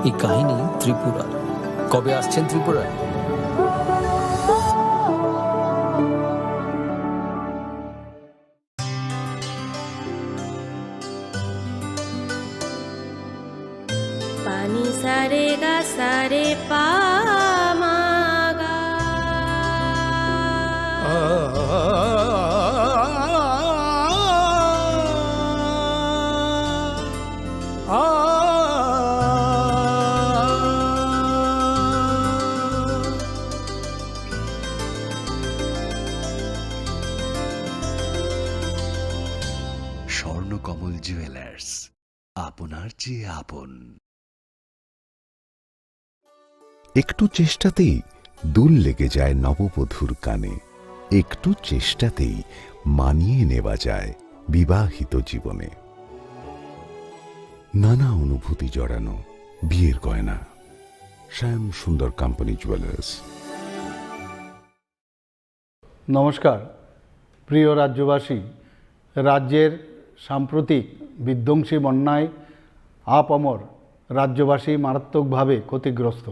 এই কাহিনী ত্রিপুরা। কবে আসছেন ত্রিপুরায়? पानी सारे गा सारे पा मा गा। স্বর্ণকমল জুয়েলার্স, আপনার চেয়ে আপন। একটু চেষ্টাতেই দুল লেগে যায় নববধূর কানে, একটু চেষ্টাতেই মানিয়ে নেওয়া যায় বিবাহিত জীবনে। নানা অনুভূতি জড়ানো বিয়ের গয়না। শ্যাম সুন্দর কোম্পানি জুয়েলার্স। নমস্কার প্রিয় রাজ্যবাসী, রাজ্যের সাম্প্রতিক বিধ্বংসী বন্যায় আপামর রাজ্যবাসী মারাত্মকভাবে ক্ষতিগ্রস্ত।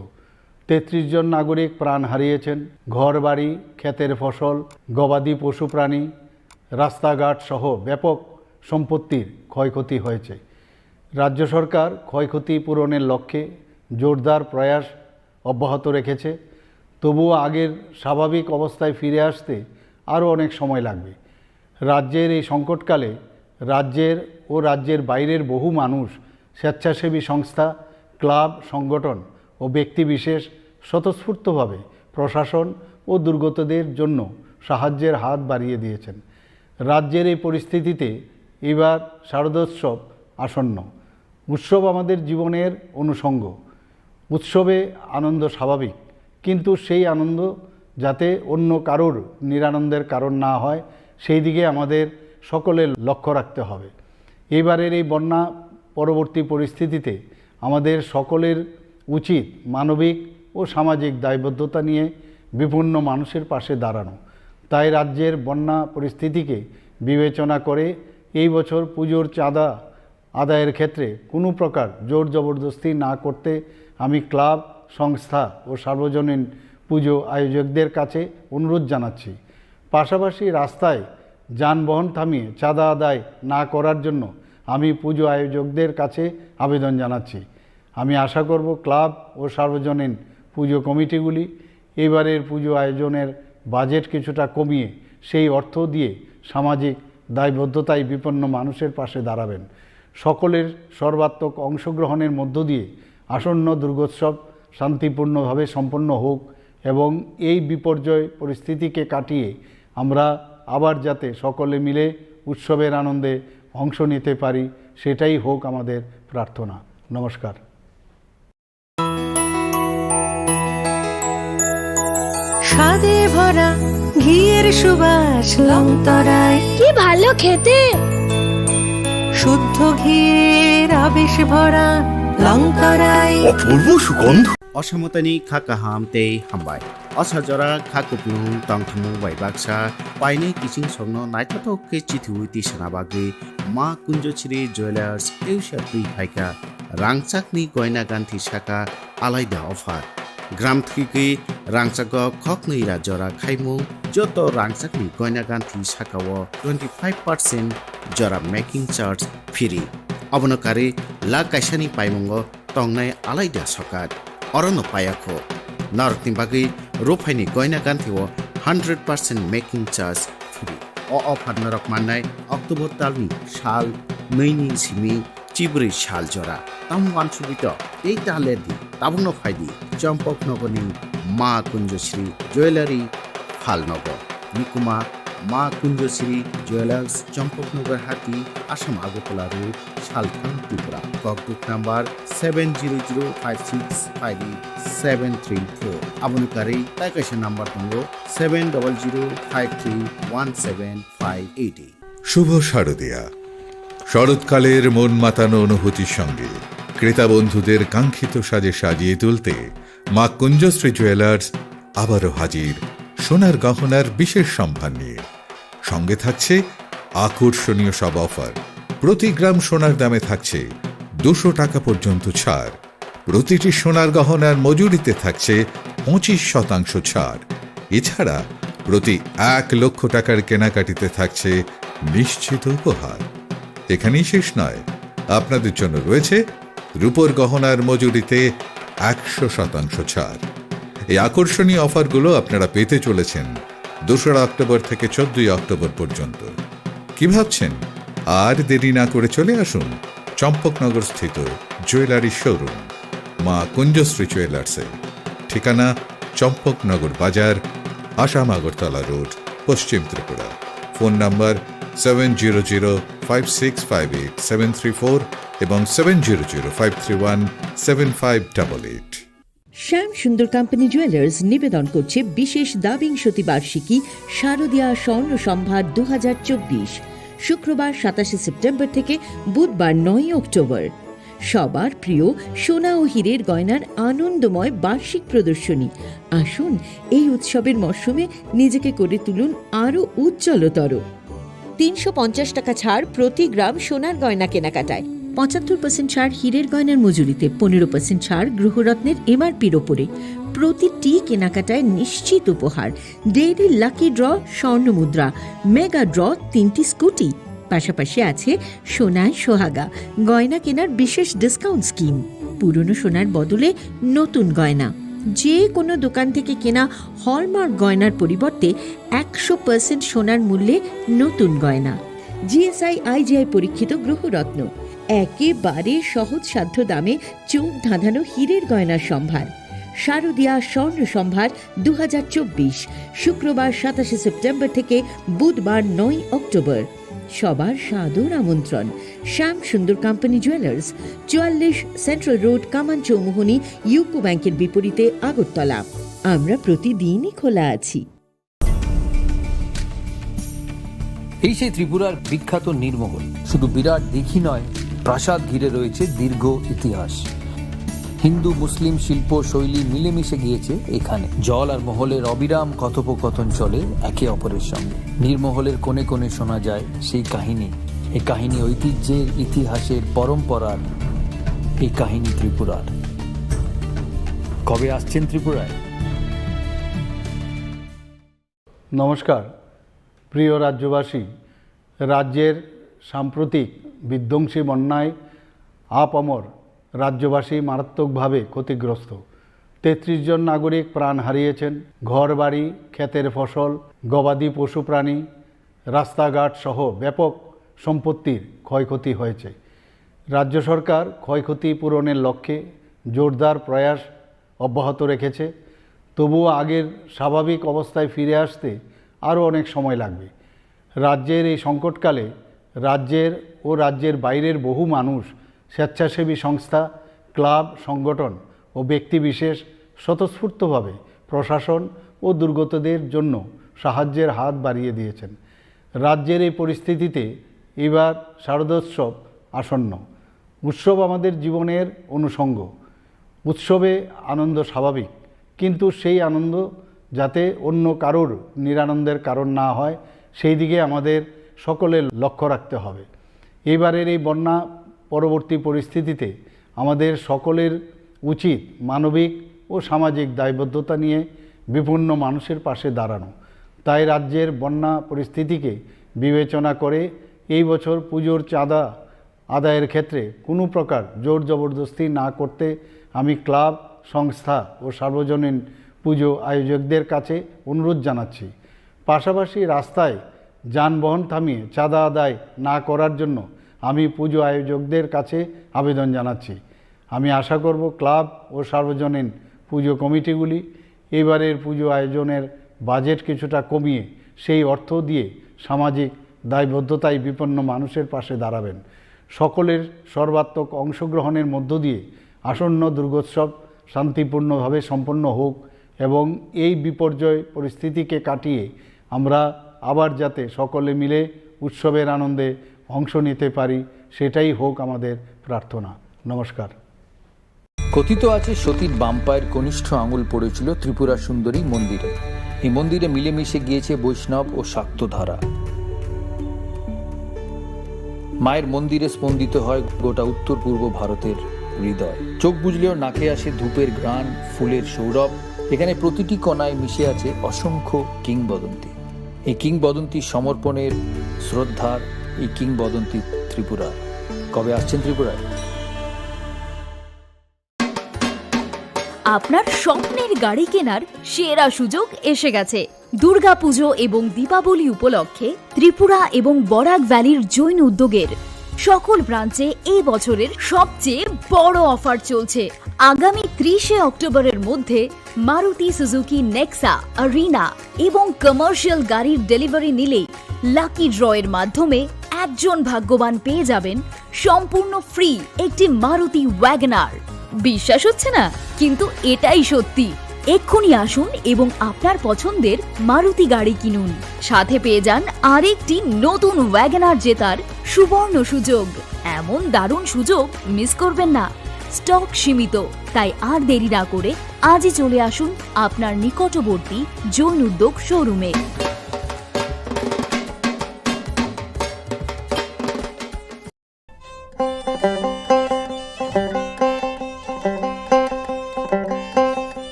৩৩ জন নাগরিক প্রাণ হারিয়েছেন। ঘরবাড়ি, ক্ষেতের ফসল, গবাদি পশু প্রাণী, রাস্তাঘাট সহ ব্যাপক সম্পত্তির ক্ষয়ক্ষতি হয়েছে। রাজ্য সরকার ক্ষয়ক্ষতি পূরণের লক্ষ্যে জোরদার প্রয়াস অব্যাহত রেখেছে। তবুও আগের স্বাভাবিক অবস্থায় ফিরে আসতে আরও অনেক সময় লাগবে। রাজ্যের এই সংকটকালে রাজ্যের বাইরের বহু মানুষ, স্বেচ্ছাসেবী সংস্থা, ক্লাব, সংগঠন ও ব্যক্তিবিশেষ স্বতঃস্ফূর্তভাবে প্রশাসন ও দুর্গতদের জন্য সাহায্যের হাত বাড়িয়ে দিয়েছেন। রাজ্যের এই পরিস্থিতিতে এবার শারদোৎসব আসন্ন। উৎসব আমাদের জীবনের অনুষঙ্গ। উৎসবে আনন্দ স্বাভাবিক, কিন্তু সেই আনন্দ যাতে অন্য কারোর নিরানন্দের কারণ না হয় সেই দিকে আমাদের সকলের লক্ষ্য রাখতে হবে। এবারের এই বন্যা পরবর্তী পরিস্থিতিতে আমাদের সকলের উচিত মানবিক ও সামাজিক দায়বদ্ধতা নিয়ে বিভিন্ন মানুষের পাশে দাঁড়ানো। তাই রাজ্যের বন্যা পরিস্থিতিকে বিবেচনা করে এই বছর পুজোর চাঁদা আদায়ের ক্ষেত্রে কোনো প্রকার জোর জবরদস্তি না করতে আমি ক্লাব, সংস্থা ও সার্বজনীন পুজো আয়োজকদের কাছে অনুরোধ জানাচ্ছি। পাশাপাশি রাস্তায় যানবাহন থামিয়ে চাঁদা আদায় না করার জন্য আমি পুজো আয়োজকদের কাছে আবেদন জানাচ্ছি। আমি আশা করব ক্লাব ও সার্বজনীন পুজো কমিটিগুলি এবারের পুজো আয়োজনের বাজেট কিছুটা কমিয়ে সেই অর্থ দিয়ে সামাজিক দায়বদ্ধতায় বিপন্ন মানুষের পাশে দাঁড়াবেন। সকলের সর্বাত্মক অংশগ্রহণের মধ্য দিয়ে আসন্ন দুর্গোৎসব শান্তিপূর্ণভাবে সম্পন্ন হোক এবং এই বিপর্যয় পরিস্থিতিকে কাটিয়ে আমরা আবার যাতে সকলে মিলে উৎসবের আনন্দে অংশ নিতে পারি, সেটাই হোক আমাদের প্রার্থনা। নমস্কার। স্বাদে ভরা ঘিয়ের সুবাস লংতরায়, কি ভালো খেতে! শুদ্ধ ঘিয়ের আবেশ ভরা লংতরায়, অপূর্ব সুগন্ধ। অসমতানি খাকাহাম তে হামবাই অসাজরা খাকুপুং তংথমু বাইবাকসা পাইনে কিচিং সংনো নাইথাথক কে চিথু তিসানা বাগে মা কুঞ্জশ্রী জুয়েলার্স এউসা তুই ফাইকা রাংচাকনি গয়না গান্থি শাখা আলাইদা অফার গ্রাম থেকে রাংচাক খকনি রাজরা খাইমু যত রাংচাকনি গয়না গান্থি শাখাও 25% জরা মেকিং চার্জ ফ্রি অবনকারে লা কাইসানি পাইমঙ্গ তংনাই আলাইদা সকাত অরণ্য পায়াখো নারকনি বাকি রোফাইনি গয়না গান্থিও 100% মেকিং চার্জ ফ্রি অফার নরক মান্নাই অক্টোবর তালনি সাল নৈনি সিমি চিবরি সাল জরা তাম ওয়ানসুবিত এই তাহলে দি তাবুন ফাইদি চম্পক নগরনি মা কুঞ্জশ্রী জুয়েলারি ফালনগর নিকুমা মা কুঞ্জশ্রী জুয়েলার্স চম্পকনগর হাতি আসাম আগরতলা রোড শালখান ত্রিপুরা ককবুক নাম্বার 7005658734 আবনকারী তাইকাশা নাম্বার দঙ্গ 7005317588। শুভ শারদিয়া। শরৎকালের মন মাতানো অনুভূতির সঙ্গে ক্রেতা বন্ধুদের কাঙ্ক্ষিত সাজে সাজিয়ে তুলতে মা কুঞ্জশ্রী জুয়েলার্স আবারও হাজির সোনার গহনার বিশেষ সম্ভার নিয়ে। সঙ্গে থাকছে আকর্ষণীয় সব অফার। প্রতি গ্রাম সোনার দামে থাকছে 200 টাকা পর্যন্ত ছাড়। প্রতিটি সোনার গহনার মজুরিতে থাকছে 25% ছাড়। এছাড়া প্রতি 1 লক্ষ টাকার কেনাকাটিতে থাকছে নিশ্চিত উপহার। এখানেই শেষ নয়, আপনাদের জন্য রয়েছে রূপোর গহনার মজুরিতে 100% ছাড়। এই আকর্ষণীয় অফারগুলো আপনারা পেতে চলেছেন 2রা অক্টোবর থেকে 14ই অক্টোবর পর্যন্ত। কি ভাবছেন? আর দেরি না করে চলে আসুন চম্পকনগর স্থিত জুয়েলারি শোরুম মা কুঞ্জশ্রী জুয়েলার্সে। ঠিকানা চম্পকনগর বাজার, আসাম আগরতলা রোড, পশ্চিম ত্রিপুরা। ফোন নাম্বার 7005658734 এবং 7005317588। শ্যাম সুন্দর কোম্পানি জুয়েলার্স নিবেদন করছে বিশেষ দাবিংশতি বার্ষিকী শারদীয়া স্বর্ণ সম্ভার 2024, শুক্রবার 27 সেপ্টেম্বর থেকে বুধবার 9 অক্টোবর। সবার প্রিয় সোনা ও হীরের গয়নার আনন্দময় বার্ষিক প্রদর্শনী। আসুন এই উৎসবের মরশুমে নিজেকে করে তুলুন আরও উজ্জ্বলতর। 350 টাকা ছাড় প্রতি গ্রাম সোনার গয়না কেনাকাটায়, 75% ছাড় হীরের গয়নার মজুরিতে, 15% ছাড় গ্রহরত্নের এমআরপির ওপরে। প্রতিটি কেনাকাটায় নিশ্চিত উপহার, ডেইলি লাকি ড্র স্বর্ণ মুদ্রা, মেগা ড্র 3টি স্কুটি। পাশাপাশি আছে সোনায় সোহাগা গয়না কেনার বিশেষ ডিসকাউন্ট স্কিম। পুরনো সোনার বদলে নতুন গয়না। যে কোনো দোকান থেকে কেনা হলমার্ক গয়নার পরিবর্তে 100% সোনার মূল্যে নতুন গয়না। জিএসআই আইজিআই পরীক্ষিত গ্রহরত্ন, একেবারে সহজসাধ্য দামে চোখ ধাঁধানো হীরের গয়নার সম্ভার। শারদীয়া স্বর্ণ সম্ভার 2024, শুক্রবার 27 সেপ্টেম্বর থেকে বুধবার 9 অক্টোবর। সবার সাদর আমন্ত্রণ। শ্যাম সুন্দর কোম্পানি জুয়েলার্স, 44 সেন্ট্রাল রোড, কামান চৌমুহনী, ইউকো ব্যাংকের বিপরীতে, আগরতলা। আমরা প্রতিদিনই খোলা আছি। এই সেই ত্রিপুরার বিখ্যাত নীরমহল। শুধু বিরাট দিঘি নয়, প্রাসাদ ঘিরে রয়েছে দীর্ঘ ইতিহাস। হিন্দু মুসলিম শিল্প শৈলী মিলেমিশে গিয়েছে এখানে। জল আর মহলের অবিরাম কথোপকথন চলে একে অপরের সঙ্গে। নীরমহলের কোণে কোণে শোনা যায় সেই কাহিনী। এই কাহিনী ঐতিহ্যের, ইতিহাসের, পরম্পরার। এই কাহিনী ত্রিপুরার। কবে আসছেন ত্রিপুরায়? নমস্কার প্রিয় রাজ্যবাসী। রাজ্যের সাম্প্রতিক বিধ্বংসী বন্যায় আপামর রাজ্যবাসী মারাত্মকভাবে ক্ষতিগ্রস্ত। 33 জন নাগরিক প্রাণ হারিয়েছেন। ঘরবাড়ি, ক্ষেতের ফসল, গবাদি পশু প্রাণী, রাস্তাঘাট সহ ব্যাপক সম্পত্তির ক্ষয়ক্ষতি হয়েছে। রাজ্য সরকার ক্ষয়ক্ষতি পূরণের লক্ষ্যে জোরদার প্রয়াস অব্যাহত রেখেছে। তবুও আগের স্বাভাবিক অবস্থায় ফিরে আসতে আরও অনেক সময় লাগবে। রাজ্যের এই সংকটকালে রাজ্যের ও রাজ্যের বাইরের বহু মানুষ, স্বেচ্ছাসেবী সংস্থা, ক্লাব, সংগঠন ও ব্যক্তিবিশেষ স্বতঃস্ফূর্তভাবে প্রশাসন ও দুর্গতদের জন্য সাহায্যের হাত বাড়িয়ে দিয়েছেন। রাজ্যের এই পরিস্থিতিতে এবার শারদোৎসব আসন্ন। উৎসব আমাদের জীবনের অনুষঙ্গ। উৎসবে আনন্দ স্বাভাবিক, কিন্তু সেই আনন্দ যাতে অন্য কারোর নিরানন্দের কারণ না হয় সেই দিকে আমাদের সকলের লক্ষ্য রাখতে হবে। এবারের এই বন্যা পরবর্তী পরিস্থিতিতে আমাদের সকলের উচিত মানবিক ও সামাজিক দায়বদ্ধতা নিয়ে বিপন্ন মানুষের পাশে দাঁড়ানো। তাই রাজ্যের বন্যা পরিস্থিতিকে বিবেচনা করে এই বছর পুজোর চাঁদা আদায়ের ক্ষেত্রে কোনো প্রকার জোর জবরদস্তি না করতে আমি ক্লাব, সংস্থা ও সার্বজনীন পুজো আয়োজকদের কাছে অনুরোধ জানাচ্ছি। পাশাপাশি রাস্তায় যানবাহন থামিয়ে চাঁদা আদায় না করার জন্য আমি পুজো আয়োজকদের কাছে আবেদন জানাচ্ছি। আমি আশা করব ক্লাব ও সার্বজনীন পুজো কমিটিগুলি এবারের পুজো আয়োজনের বাজেট কিছুটা কমিয়ে সেই অর্থ দিয়ে সামাজিক দায়বদ্ধতায় বিপন্ন মানুষের পাশে দাঁড়াবেন। সকলের সর্বাত্মক অংশগ্রহণের মধ্য দিয়ে আসন্ন দুর্গোৎসব শান্তিপূর্ণভাবে সম্পন্ন হোক এবং এই বিপর্যয় পরিস্থিতিকে কাটিয়ে আমরা আবার যাতে সকলে মিলে উৎসবের আনন্দে অংশ নিতে পারি, সেটাই হোক আমাদের প্রার্থনা। নমস্কার। কথিত আছে সতীর বাম পায়ের কনিষ্ঠ আঙুল পড়েছিল ত্রিপুরা সুন্দরী মন্দিরে। এই মন্দিরে মিলেমিশে গিয়েছে বৈষ্ণব ও শাক্ত ধারা। মায়ের মন্দিরে স্পন্দিত হয় গোটা উত্তর পূর্ব ভারতের হৃদয়। চোখ বুঝলেও নাকে আসে ধূপের ঘ্রাণ, ফুলের সৌরভ। এখানে প্রতিটি কণায় মিশে আছে অসংখ্য কিংবদন্তি। এই কিংবদন্তি সমর্পণের, শ্রদ্ধার, এই কিংবদন্তি ত্রিপুরা। কবে আসছেন ত্রিপুরায়? আপনার স্বপ্নের গাড়ি কেনার সেরা সুযোগ এসে গেছে। দুর্গাপুজো এবং দীপাবলি উপলক্ষে ত্রিপুরা এবং বরাক ভ্যালির জৈন উদ্যোগের সকল ব্রাঞ্চে এই বছরের সবচেয়ে বড় অফার চলছে। আগামী 30শে অক্টোবরের মধ্যে মারুতি সুজুকি নেক্সা, আরিনা এবং কমার্শিয়াল গাড়ির ডেলিভারি নিলেই লাকি ড্রয়ের মাধ্যমে একজন ভাগ্যবান পেয়ে যাবেন সম্পূর্ণ ফ্রি একটি মারুতি ওয়াগনার। বিশ্বাস হচ্ছে না, কিন্তু এটাই সত্যি। এক্ষুনি আসুন এবং আপনার পছন্দের মারুতি গাড়ি কিনুন। সাথে পেয়ে যান আরেকটি নতুন ওয়াগনার জেতার সুবর্ণ সুযোগ। এমন দারুণ সুযোগ মিস করবেন না। স্টক সীমিত, তাই আর দেরি না করে আজই চলে আসুন আপনার নিকটবর্তী জৈন উদ্যোগ শোরুমে।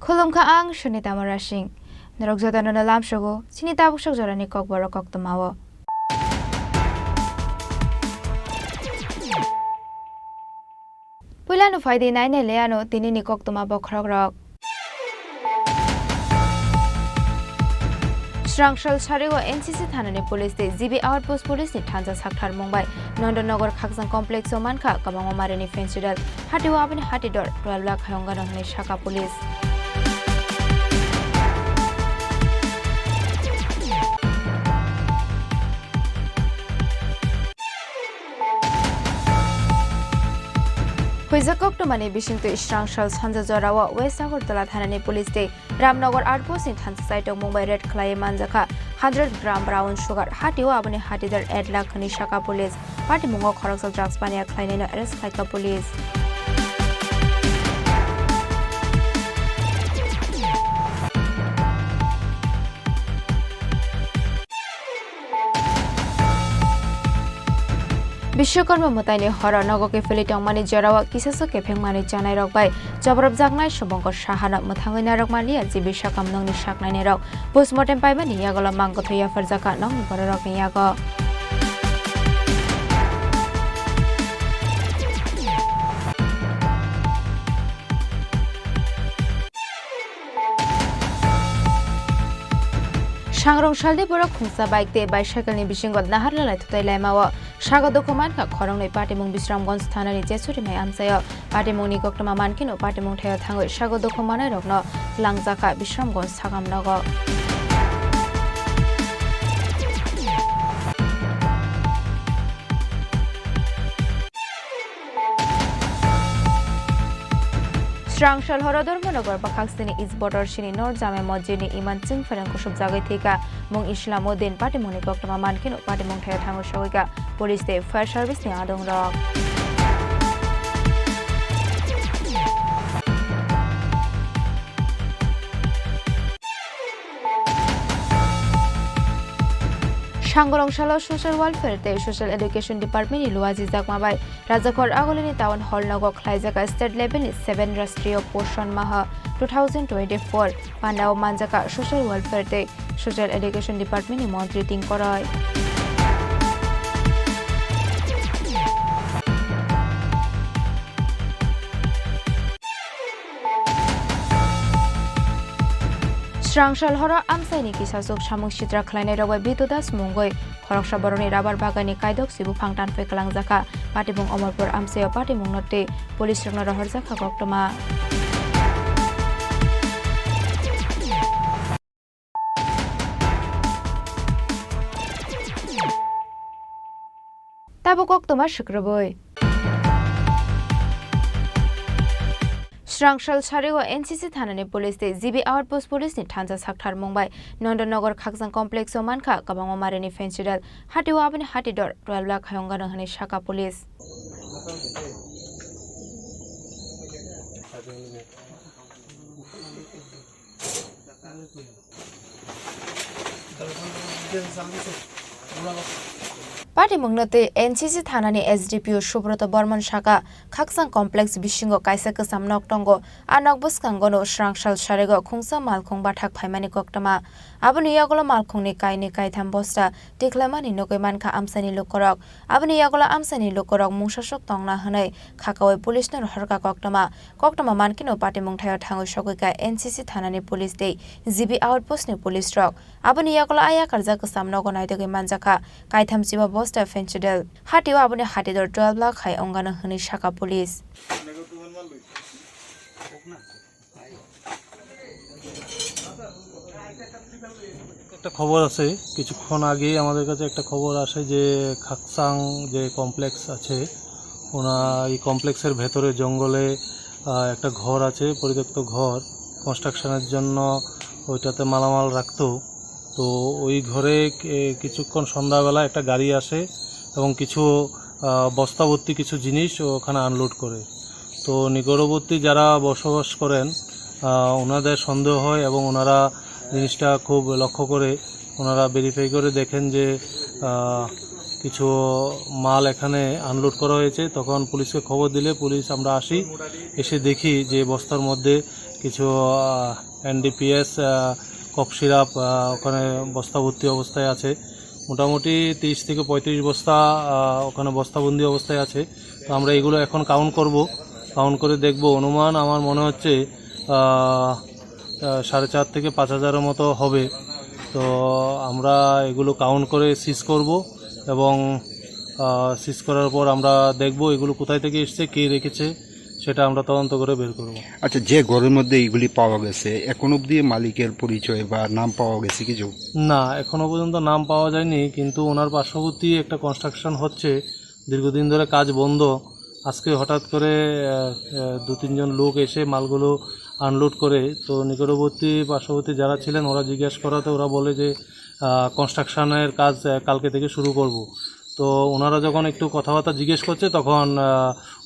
Khulumkha ang Shunita Marashing. Narogzota na nalam shugo, sinitabok siya jorani kokbaro koktumawo. Pulano faydi na leano tinini koktumabo krogrok. Srangshal Sharigo NCC Thanani Police de ZB Outpost Police ni Thanza Sakhar Mumbai Nondanagar Khaksan Complex Omanka Kabango Marini Fencidal Hatiwa Abani Hatidor 12 lakh Hayonga Nangni Shaka Police Huizakok to Mani Bishing to Srangshal Sanza Zorawa West Agartala Thanani Police Day Ramnagar Outpost in Thanza site of Mumbai Red Clay Manzaka 100 gram brown sugar Hatiwa Abani Hatidar 8 lakh Shaka Police Party Mungo Khoroksal Drugs Pania Kleinino Arrest Kaika Police Bishokorma Mutaini Hora Nogoke Filitong Mani Jarawa Kisasoke Pengmani Janai Rokbai Jabrab Zagnai Shobonko Shahana Mutangina Rokmani at Zibishakam Nongni Shaknani Rok Postmortem Paimani Yagola Mangotoya Farzaka Nongni Borok Yago Shangrong Shalde Borok Khungsa Bike Day by Shakalni Bishingot Naharla to Lemawa Shago Dokumanka Korong Party Mung Bisram Gons Tanani Jesuri May Amsayo Party Muni Goktama Mankino Party Mung Teo Tango Shago Dokumana Rogno Langzaka Bisram Gons Sagam Nogo Srangshal Horodor Monogar Bakakstini is border Shini Nord Jame Mojini Iman Singh Ferenkushub Zagatika Mung Islamudin Party Muni Goktama Mankino Party Mung Teo Tango Showiga Police Day Fire Service ni Adong Rock Shangorong Shalo Social Welfare Day Social Education Department Luazi Zakmabai Rajakor Agolini Town Hall Nogo Klaizaka State Level 7 Rastriyo Poshan Maha 2024 Pandao Manjaka Social Welfare Day Social Education Department Montri Tinkoroi Srangshal Hora Amsaini Kisasuk Shamuk Shitra Kleine Rawa Bitudas Mungoi Khoroksha Boroni Rabar Bagani Kaidok Sibu Phangtan Fekalang Zaka Patibung Omorpur Amseo Patimung Note Police Rangna Rahar Zaka Goktoma Tabo koktoma shukraboi. Srangshal Charigo NCC Thanani Police de ZB Outpost Police ni Thansa Sakthar Mumbai Nondonagar Khaksang Complex o Manka Kabango Marani Fenchidal Hati Wabani Hatidor 12 lakh Hayongana Hani Shaka Police. Party Mungnote NCC Thanani SDPO Shubroto Borman Shaka Khaksang Complex Bishingo Kaisaka Samnok Tongo Anok Buskangono Srangshal Sharego Khungsa Malkhung Bathak Phaimani Koktama Abuni Yagola Malkhungni Kaini Kaitham Bosta Tiklamani Nokoimanka Amsani Lukorok Abuni Yagola Amsani Lukorok Mungshashok Tongna Hanai Khakaoi Police Ner Harka Koktama Mankino Party Mungthayo Thango Shokuka NCC Thanani Police Day ZB Outpost ni Police Rock Abuni Yagola Aya Karzaka Samnok Naitoge Manjaka Kaitham Siba Bosta Fenchidel Hatiwa Abuni Hatidor 12 lakh Hai Ongana Hani Shaka Police একটা খবর আছে কিছুক্ষণ আগে আমাদের কাছে একটা খবর আসে যে খাকসাং যে কমপ্লেক্স আছে এই কমপ্লেক্সের ভেতরে জঙ্গলে একটা ঘর আছে পরিত্যক্ত ঘর কনস্ট্রাকশনের জন্য ওইটাতে মালামাল রাখতো তো ওই ঘরে কিছুক্ষণ সন্ধ্যাবেলা একটা গাড়ি আসে এবং কিছু বস্তাভর্তি কিছু জিনিস ওখানে আনলোড করে তো নিকটবর্তী যারা বসবাস করেন ওনাদের সন্দেহ হয় এবং ওনারা জিনিসটা খুব লক্ষ্য করে ওনারা ভেরিফাই করে দেখেন যে কিছু মাল এখানে আনলোড করা হয়েছে তখন পুলিশকে খবর দিলে পুলিশ আমরা আসি এসে দেখি যে বস্তার মধ্যে কিছু এনডিপিএস কফ সিরাপ ওখানে বস্তাভর্তি অবস্থায় আছে মোটামুটি 30 থেকে 35 বস্তা ওখানে বস্তাবন্দি অবস্থায় আছে তো আমরা এগুলো এখন কাউন্ট করে দেখব অনুমান আমার মনে হচ্ছে 4.5 থেকে 5,000 মতো হবে তো আমরা এগুলো কাউন্ট করে সিজ করব এবং সিজ করার পর আমরা দেখব এগুলো কোথায় থেকে এসেছে কে রেখেছে সেটা আমরা তদন্ত করে বের করব। আচ্ছা যে ঘরের মধ্যে এইগুলি পাওয়া গেছে এখন অবধি মালিকের পরিচয় বা নাম পাওয়া গেছে কিছু? না এখনো পর্যন্ত নাম পাওয়া যায়নি কিন্তু ওনার পার্শ্ববর্তী একটা কনস্ট্রাকশন হচ্ছে দীর্ঘদিন ধরে কাজ বন্ধ আজকে হঠাৎ করে 2-3 জন লোক এসে মালগুলো আনলোড করে তো নিকটবর্তী পার্শ্ববর্তী যারা ছিলেন ওরা জিজ্ঞাসা করাতে ওরা বলে যে কনস্ট্রাকশনের কাজ কালকে থেকে শুরু করব তো ওনারা যখন একটু কথাবার্তা জিজ্ঞেস করছে তখন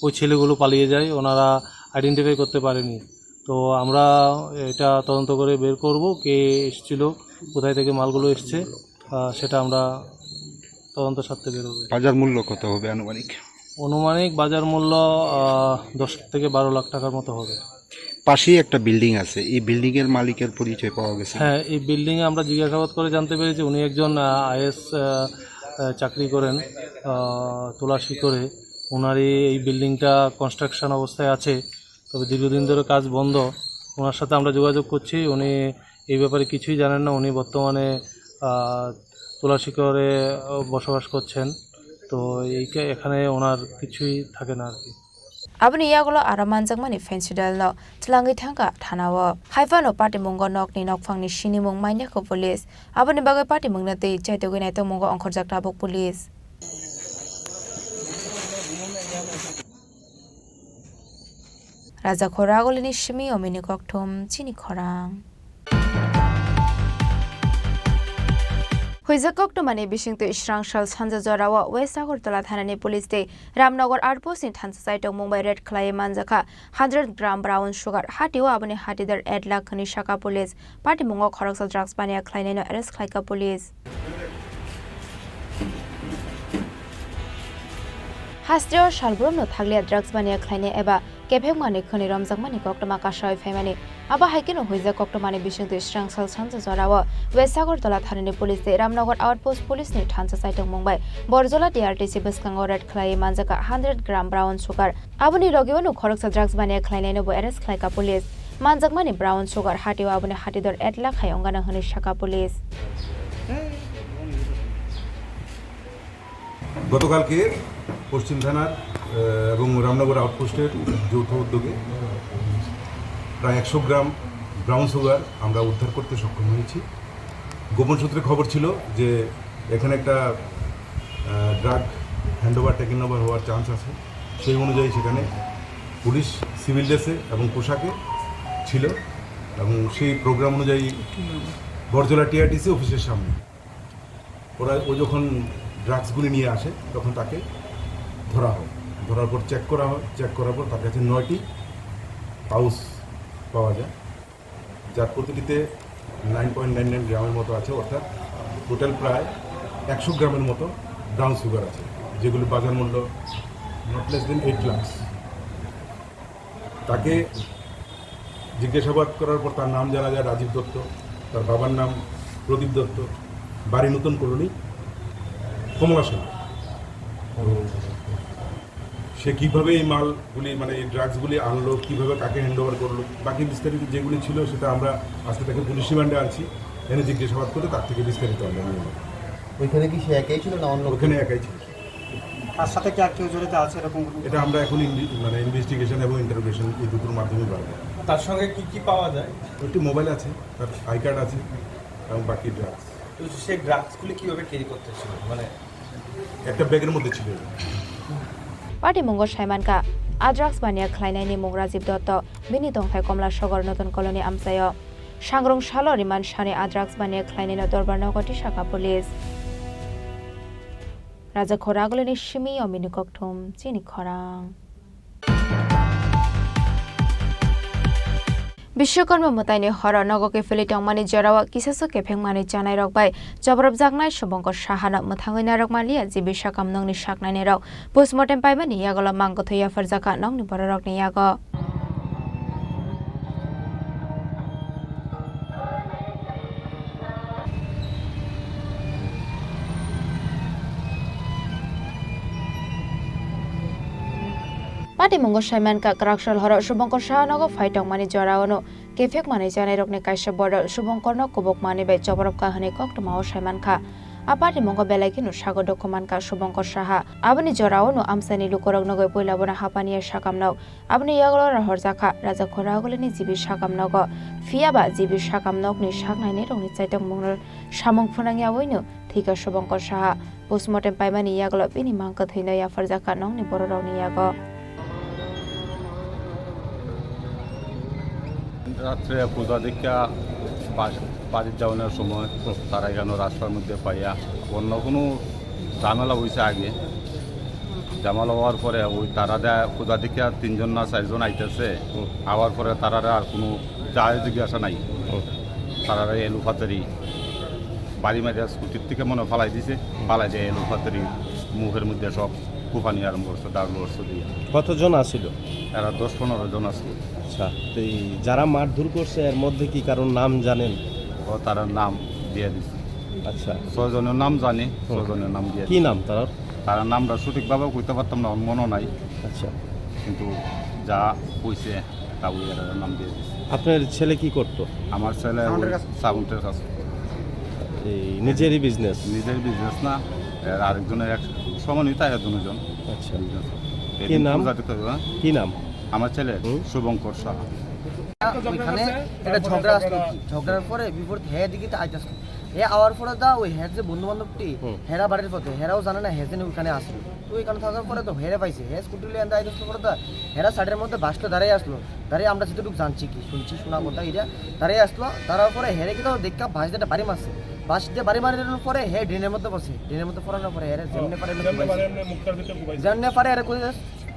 ওই ছেলেগুলো পালিয়ে যায় ওনারা আইডেন্টিফাই করতে পারেনি তো আমরা এটা তদন্ত করে বের করব কে এসেছিল কোথায় থেকে মালগুলো এসছে সেটা আমরা তদন্ত সাথে বের হবে। বাজার মূল্য কত হবে আনুমানিক বাজার মূল্য 10 থেকে 12 লাখ টাকার মতো হবে। পাশেই একটা বিল্ডিং আছে এই বিল্ডিং এর মালিকের পরিচয় পাওয়া গেছে? হ্যাঁ এই বিল্ডিংয়ে আমরা জিজ্ঞাসাবাদ করে জানতে পেরেছি উনি একজন আইএস চাকরি করেন তুলাসী করে ওনারই এই বিল্ডিংটা কনস্ট্রাকশন অবস্থায় আছে তবে দীর্ঘদিন ধরে কাজ বন্ধ ওনার সাথে আমরা যোগাযোগ করছি উনি এই ব্যাপারে কিছুই জানেন না উনি বর্তমানে তুলাসী করে বসবাস করছেন তো এখানে ওনার কিছুই থাকে না আর কি। Abuni Yagola Aramanjangmani Fenchidal no Tlangi Thanga Thanawa Haifano Party Mungo Nok ni Nok Fangni Shini Mung Mainyako Police Abuni Bagai Party Mungnate Chaitogina to Mungo Onkhorjak Tabok Police Raja Khoragolini Shimi Omini Koktum Chini Khorang Huizakok mani bishing to Srangshal Sanza Zorawa, West Agortola Thanani Police Day, Ramnagar Outpost in Thansa site of Mumbai Red Clay Manzaka, 100 gram brown sugar, Hatiwa Abani Hatidar Edla Kanishaka Police, Party Mungo Koroxal Drugs Pania Kleinino Arrest Klaika Police. Hastio Shalbrum no Taglia Drugs Pania Kleine Eba, Kepemani Kuni Ramzakmani Koktama Kashoy Family. Aba Haikino Huizakok mani bishing to Srangshal Sanza Zorawa, West Agortola Thanani Police Day, Ramnagar Outpost Police ni Thansa site of Mumbai, Borzola DRTC Buskango Red Clay Manzaka, 100 gram brown sugar, Abuni Rogivano Koroxa Drugs Pania Kleine Arrest Klaika Police. Manzakmani brown sugar, Hatiwa Abuni Hatidor Edla Hayongana Hanishaka Police. গতকালকে পশ্চিম থানার এবং রামনগর আউটপোস্টের যৌথ উদ্যোগে প্রায় 100 gram brown sugar আমরা উদ্ধার করতে সক্ষম হয়েছি। গোপন সূত্রে খবর ছিল যে এখানে একটা ড্রাগ হ্যান্ডওভার টেকিং ওভার হওয়ার চান্স আছে, সেই অনুযায়ী সেখানে পুলিশ সিভিল ড্রেসে এবং পোশাকে ছিল এবং সেই প্রোগ্রাম অনুযায়ী বরজলা টিআরটিসি অফিসের সামনে ও যখন ড্রাগসগুলি নিয়ে আসে তখন তাকে ধরা হয়, ধরার পর চেক করা হয়, চেক করার পর তার কাছে 9টি পাউচ পাওয়া যায়, যার প্রতিটিতে 9.99 গ্রামের মতো আছে, অর্থাৎ টোটাল প্রায় 100 গ্রামের মতো ব্রাউন সুগার আছে, যেগুলি বাজার মূল্য নট লেস দেন 8 লাখ। তাকে জিজ্ঞাসাবাদ করার পর তার নাম জানা যায় রাজীব দত্ত, তার বাবার নাম প্রদীপ দত্ত, বাড়ি নতুন কলোনি কমলা সেন। সে কীভাবে এই মালগুলি মানে এই ড্রাগসগুলি আনলো, কীভাবে কাকে হ্যান্ডওভার করলো, বাকি বিস্তারিত যেগুলি ছিল সেটা আমরা আজকে তাকে পুলিশ রিমান্ডে আনছি, এনে জিজ্ঞাসাবাদ করে তার থেকে বিস্তারিত আমরা নিয়ে নেব। ওইখানে কি সে একাই ছিল না অন্য? ওখানে একাই ছিল। তার সাথে কি আর কেউ জড়িত আছে এরকম? এটা আমরা এখন মানে ইনভেস্টিগেশন এবং ইন্টারোগেশন এই দুটোর মাধ্যমে পারবো। তার সঙ্গে কি কি পাওয়া যায়? একটি মোবাইল আছে, তার আই কার্ড আছে এবং বাকি ড্রাগস। সেই ড্রাগসগুলি কীভাবে ক্যারি করতেছিল, মানে একটা ব্যাগের মধ্যে ছিল। পার্টি মঙ্গ সাইমানকা আদ্রাক্স বানিয়া খ্লাইনাইনি মুং রাজীব দত্ত বিনি দংথাই কমলা সগর নতুন কলোনি আমসায় সাংগ্রং সাল রিমান সানে আদ্রাক্স বানিয়া খ্লাইনাইনি দরবার নগটি শাখা পুলিশ রাজা খরাগলেনি সিমি অমিনি ককঠুম চিনি খরাং। বিশ্বকর্মা মতাইনি হর নগকে ফিলিটংমানি জরাওয়া কিসাসো কেফেংমানি জানাই রকবাই জবরব জাগনাই শুভঙ্কর সাহানা মথাঙ্গিনা রকমালিয়া জিবি সাকাম নংনি সাকনাইনি রক পোস্টমর্টেম পাইমানি ইয়াগলা মাংগথইয়া ফরজাকা নংনি বড় রকনি ইয়াগ পাটি মঙ্গ সাইমানকা ক্রাকশল হর শুভঙ্কর সাহানগ ফাইটংমানি জরাওনো কেফেক মানি জানাই রকনি কাইসা বড় শুভঙ্কর্ণ কুবক মানি বে জবরব কাহানি কক্টমাও সাইমানখা আপাটি মঙ্গ বেলাইকিনো সাগর দক্ষমানকা শুভঙ্কর সাহা আবনি জরাওনো আমসানি লুকরক নগৈ পয়লাবনা হাপানিয়া সাকামনাও আবনি ইয়াগলর হরজাখা রাজা খরাগলেনি জিবি সাকামনগ ফিয়াবা জিবি সাকামনগনি সাকনাইনি রংনি চাইতং মঙ্গর সামং ফুনাংয়াওইনো থিকা শুভঙ্কর সাহা পোস্টমর্টেম পাইমানি ইয়াগল বিনি মাংক থইনা ইয়াফরজাখা নংনি বড় রংনি ইয়াগ। রাত্রে পূজা দেখা বাড়ির যাওয়ানোর সময় তারা এখানে রাস্তার মধ্যে পাইয়া অন্য কোনো ঝামেলা হয়েছে আগে, ঝামেলা হওয়ার পরে ওই তারা দেয় পূজা দেখে 3জন না 4জন আইতেছে, আওয়ার পরে তারা আর কোনো যায় জিজ্ঞাসা নাই, তারা এলু ফাতারি বাড়ি মারিয়া স্কুটির থেকে মনে ফালাই দিছে, ফালাই দিয়ে এলু ফাতারি মুখের মধ্যে সব কুপানি আরম্ভ করছে, দাগ লড়ছে দিয়ে। কতজন আসছিল? এরা 10-15 জন আসলো। আচ্ছা, তো যারা মারধর করছে এর মধ্যে কি কারণ নাম জানেন? ও তারা নাম দিয়ে দিচ্ছে। আচ্ছা, 6 জনের নাম জানি, 6 জনের নাম দিয়ে। কি নাম তার? তার নামটা সঠিকভাবে কইতে পারতাম না, মনে নাই। আচ্ছা, কিন্তু যা কইছে তা ওই নাম দিয়ে দিচ্ছে। আপনার ছেলে কি করতো? আমার ছেলে সাউন্ডের কাজ। এই নিজেরই বিজনেস? নিজের বিজনেস না, আরেকজনের এক সমানই তাই দুজন। আচ্ছা, কি নাম? কি নাম? আমার ছেলে শুভঙ্কর সাহা। ওইখানে একটা ঝগড়া আসলো, ঝগড়ার পরে বিপরীত হ্যাঁ দিকে আইতে আসলো, হে আওয়ার পরে দা ওই হ্যাঁ যে বন্ধু বান্ধবটি হেরা বাড়ির পথে, হেরাও জানে না হ্যাঁ ওইখানে আসলো, তো ওইখানে থাকার পরে তো হেরে পাইছে, হ্যাঁ স্কুটি লিয়ে আইতে আসলো পরে দা হেরা সাইডের মধ্যে বাসটা দাঁড়িয়ে আসলো, দাঁড়িয়ে আমরা যেটুকু জানছি কি শুনছি শোনা কথা এটা দাঁড়িয়ে আসলো, তার পরে হেরে কি তো দেখা ভাস দিয়ে বাড়ি মারছে, বাস দিয়ে বাড়ি মারানোর পরে হ্যাঁ ড্রেনের মধ্যে বসে, ড্রেনের মধ্যে পড়ানোর পরে হেরে যেমনে পারে জানতে পারে আরে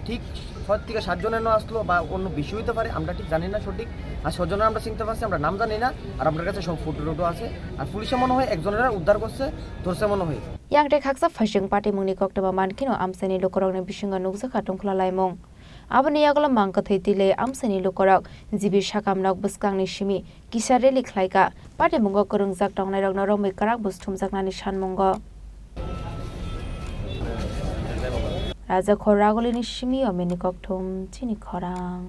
ঠিক 6 থেকে 7 জনের আসলো বা অন্য বেশি হইতে পারে, আমরা ঠিক জানি না সঠিক, আর 6 জনের আমরা চিনতে পারছি, আমরা নাম জানি না, আর আপনার কাছে সব ফটো টোটো আছে, আর পুলিশে মনে হয় একজনের উদ্ধার করছে, ধরছে মনে হয়। ইয়াংটে খাকসা ফাইসিং পার্টি মুংনি কক্টবা মানকিনো আমসানি লোকরকনে বিসিঙ্গা নুকজা খাটুংখলা লাইমং আবনি ইয়াগলা মাংক থৈতিলে আমসানি লোকরক জিবি সাকামনক বসকাংনি সিমি কিসারে লিখলাইকা পার্টি মুঙ্গ করুং জাক টংনাই রক নরম মেকারাক বসথুম জাকনানি সানমঙ্গ রাজা খরাগলিনি সিমি অমিনি ককঠুম চিনি খরাং।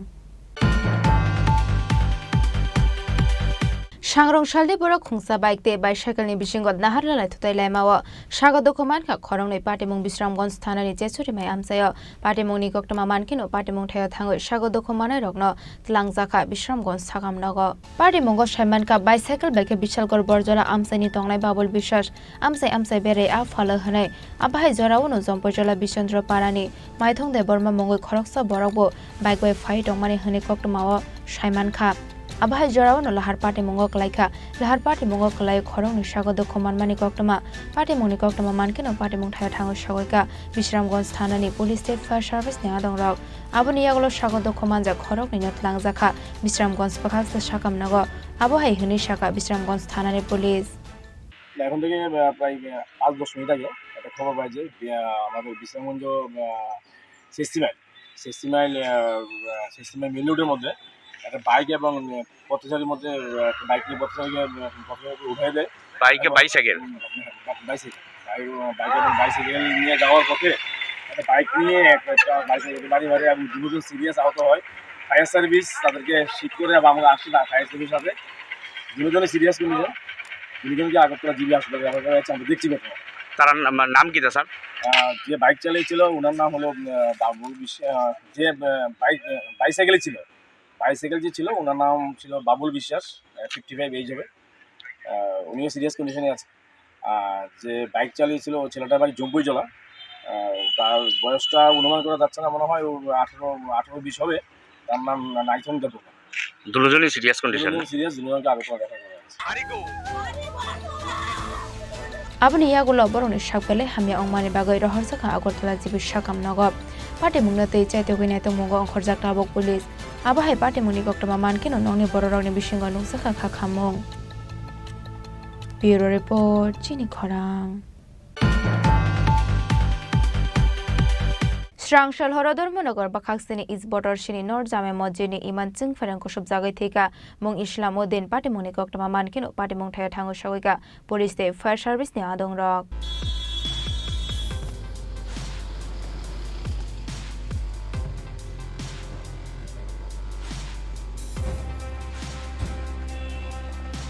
Shangrong Shalde Bora Khungsa Bike Te Bicycle ni Bishingot Naharla Lai Thutai Laimawa Shaga Dokuman Ka Khorong Nei Patimung Bisramgons Thana ni Chesuri Mai Amsaya Patimung ni Koktama Mankino Patimung Thaya Thango Shaga Dokumana Rogno Tlangzaka Bisramgons Thagam Nago Patimung Go Shaiman Ka Bicycle Bike Bishal Gor Borjora Amsani Tongnai Babul Bishas Amsai Bere A Follow Hanai Abai Zora Uno Zompojola Bishandra Parani Maithong de Burma Mongoi Khoroksa Borogbo Bike Way Fight Ongmani Hani Koktamawa Shaiman Ka Abai Jorao no Lahar Party Mongok Laika, Lahar Party Mongok Lai Korong Shago the Command Mani Koktama, Party Monikoktama Mankin, Party Montai Tango Shagoka, Bisramgons Tanani, Police State Fire Service Niadong Rao, Abuniagolo Shago the Commander Korok Ninot Langzaka, Bisramgons Pakas the Shakam Nago, Abohai Hunishaka, Bisramgons Tanani Police. এখন থেকে প্রায় 5-10 minute আগে একটা খবর পাই যে আমাদের Bishramganj sixty mile main রোডের মধ্যে একটা বাইক এবং পথচারীর মধ্যে বাইক নিয়ে পথচারীকে উঠাই দেয় বাইসাইকেল নিয়ে যাওয়ার পথে একটা বাইক নিয়ে একটা বাইসাইকেল বাড়ি এবং দুজন সিরিয়াস আহত হয় ফায়ার সার্ভিস তাদেরকে শিফট করে আমরা আসছি ফায়ার সার্ভিস সাথে দুজনে সিরিয়াস কন্ডিশন দুজনকে আগরতলা জিবি হাসপাতালে আমরা দেখছি ঘটনা তার নাম কি স্যার যে বাইক চালিয়েছিল ওনার নাম হলো বাবুল বিশ্বাস যে বাইসাইকেল যে ছিল ওনার নাম ছিল বাবুল বিশ্বাস 55 এজ হবে উনিও সিরিয়াস কন্ডিশনে আছে আর যে বাইক চালিয়েছিল ও ছেলেটার বাড়ি জম্পুইজলা তার বয়সটা অনুমান করা যাচ্ছে না মনে হয় ও 18-20 হবে তার নাম নাইথন দেব দুজনই সিরিয়াস কন্ডিশন দুজনকে আগে পরে দেখা যাচ্ছে Abani Yagulo Boroni Shakale, Hamia Omani Bagay Horsaka, Agortala Zibi Shakam Nogop, Party Munate, Chetoguneto Mungo, Horzaka Police, Abahai Party Munikokama Mankin, Noni Boroni Bishingo Nusaka Kakamong. Bureau Report, Chini Korang. Strangshal Horador Monogor Bakaksini is Botor Shini Nord Zame Mojini Iman Tsing Ferenkoshub Zagatika, Mong Islamodin Party Munikokama Mankin, Party Mong Tayatango Shawika, Police State Fire Service Niadong Rock.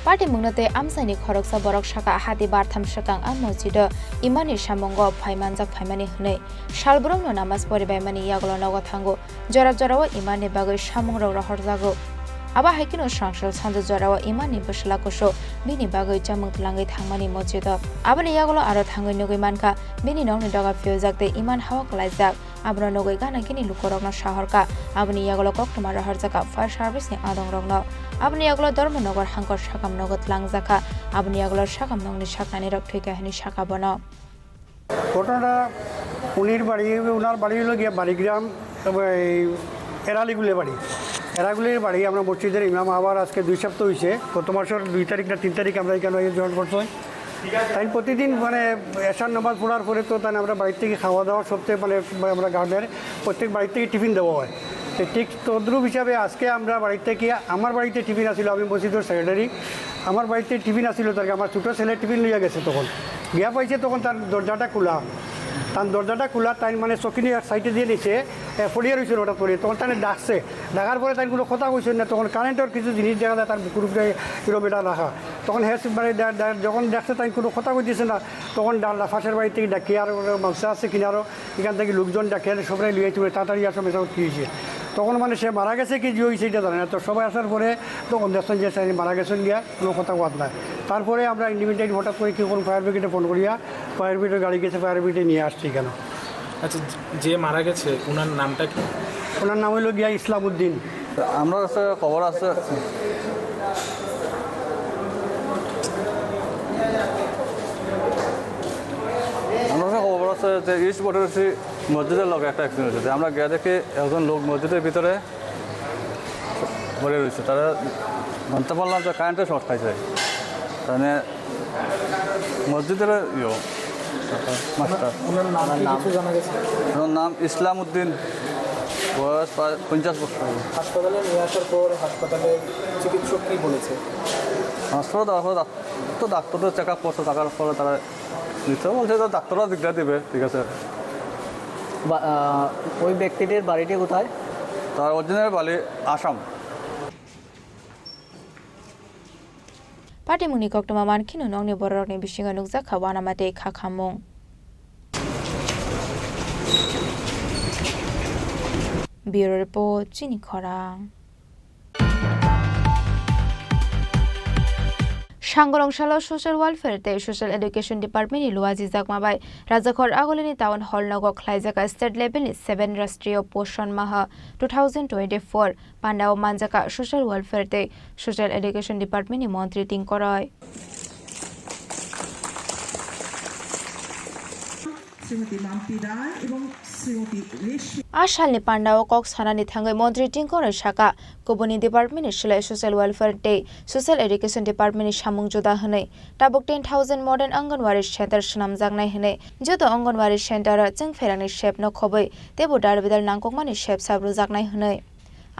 Party Munate Amsani Koroksa Borok Shaka Hati Bartham Shakang Amojida, Imani Shamongo, Paimanzak Paimani Hune, Shalbrum no Namas Bori by Mani Yagolo Tango, Jorajarawa Imani Bago Shamong Horzago. Aba Hikino Strangshal Sanda Jorawa Imani Bushlakosho, Mini Bago Jamuk Langi Tangmani Mojida, Abani Yagolo Aro Tango Nugimanka, Mini Noni Doga Fuzak, the Iman Hawk Lizak, Abra Nogana Gini Lukorogna Shaharka, Abani Yagolo Koktamara Horzaka, Fire Service Adong Rogno. Abni Yaglo Dormonogor Hankor Shakam Nogot Langzaka, Abni Yaglo Shakam Nogni Shakani Roktika Hini Shakabono. ঘটনাটা ওনার বাড়ি হলো গিয়ে বাড়িগ্রাম এরালিগুলের বাড়ি আমরা মসজিদের ইমাম আবার আজকে 2 সপ্তাহ হয়েছে গত মাসের 2 তারিখ না 3 তারিখ আমরা এখানে জয়েন করছি তাই প্রতিদিন মানে এশার নামাজ পড়ার পরে তো তাই আমরা বাড়ি থেকে খাওয়া দাওয়া সবচেয়ে মানে আমরা গার্ডের প্রত্যেক বাড়ি থেকে টিফিন দেওয়া হয় ঠিক তদ্রুপ হিসাবে আজকে আমরা বাড়ি থেকে আমার বাড়িতে টিফিন আসিল আমি মসজিদের সেক্রেটারি আমার বাড়িতে টিফিন আসিল তার আমার ছোটো ছেলে টিফিন লইয়া গেছে তখন গিয়া পাইছে তখন তার দরজাটা খোলা তাই মানে চকিনি সাইডে দিয়ে নিছে ফলিয়া রয়েছে হঠাৎ করে তখন তাই ডাকছে ডাকার পরে তাই কোনো কথা কইছে না তখন কারেন্টের কিছু জিনিস দেখা যায় তার বুকুর উপরে কিলোমিটার রাখা তখন হ্যাঁ মানে যখন দেখছে তাই কোনো কথা কইতেছে না তখন ফাঁসের বাড়ি থেকে ডাকি আর মাংস আছে কিনারও এখান থেকে লোকজন ডাকে সবাই লিয়ে চলে তাড়াতাড়ি আসো মেশাও কী হয়েছে তখন মানে সে মারা গেছে কি যে হয়েছে এটা জানে না তো সবাই আসার পরে তখন দেখছেন যে সে মারা গেছেন গিয়া কোনো কথা বাদ নাই তারপরে আমরা ইন্ডিপেন্ডেন্ট হঠাৎ করে কি কোন ফায়ার ব্রিগেডে ফোন করিয়া ফায়ার ব্রিগেডের গাড়ি গেছে ফায়ার ব্রিগেডে নিয়ে আসছি কেন আচ্ছা যে মারা গেছে ওনার নামটা কি ওনার নাম হলো গিয়া ইসলামউদ্দিন আমরা কাছে খবর আছে যে ইস্ট বর্ডার মসজিদের লোক একটা অ্যাক্সিডেন্ট হয়েছে আমরা গিয়ে দেখি একজন লোক মসজিদের ভিতরে পড়ে রয়েছে তারা জানতে পারলাম যে কারেন্টের শর্ট খাইছে তাহলে মসজিদের মাস্টার ওনার নাম ইসলামউদ্দিন বয়স 50 বছর হাসপাতালে নিয়ে আসার পর হাসপাতালে চিকিৎসক কী বলেছে হাসপাতাল তো ডাক্তারদের চেক আপ করছে থাকার পরে তারা নিশ্চয় বলছে তো ডাক্তাররা দিকটা দেবে ঠিক আছে ওই ব্যক্তিটির বাড়িটি কোথায় তার অরিজিনাল বাড়ি আসাম পাটিমুংনি কক্তমা মানখিনো নংনি বড়রকনি বিশিঙ্গা নুকজাখা ওয়ানামাতে খাখামুং ব্যুরো রিপোর্ট চিনি খরাং সাংগরংশালা সোশ্যাল ওয়েলফেয়ার তে সোশ্যাল এডুকেশন ডিপার্টমেন্ট নি লুয়াজি জাকমাবাই রাজাখর আগলিনি টাউন হল নগ খ্লাইজাকা স্টেট লেভেল নি 7 রাষ্ট্রীয় পোষণ মাহ 2024 পান্ডাও মানজাকা সোশ্যাল ওয়েলফেয়ার তে সোশ্যাল এডুকেশন ডিপার্টমেন্ট নি মন্ত্রী তিংকরয় আশালনি পান্ডাও কক সানানি থাঙ্গৈ মন্ত্রী টিংকরয় শাখা কবনি ডিপার্টমেন্ট নি সিলাই সোশ্যাল ওয়েলফেয়ার তে সোশ্যাল এডুকেশন ডিপার্টমেন্ট নি সামুং জোদা হनै টাবক 10,000 মডার্ন অঙ্গনওয়াড়ি সেন্টার সুনাম জাগনাই হनै যত অঙ্গনওয়াড়ি সেন্টার চেংফেরাनि শেপ ন খबै তেবো দারবিদাল নাংককমানি শেপ সাব্রু জাগনাই হनै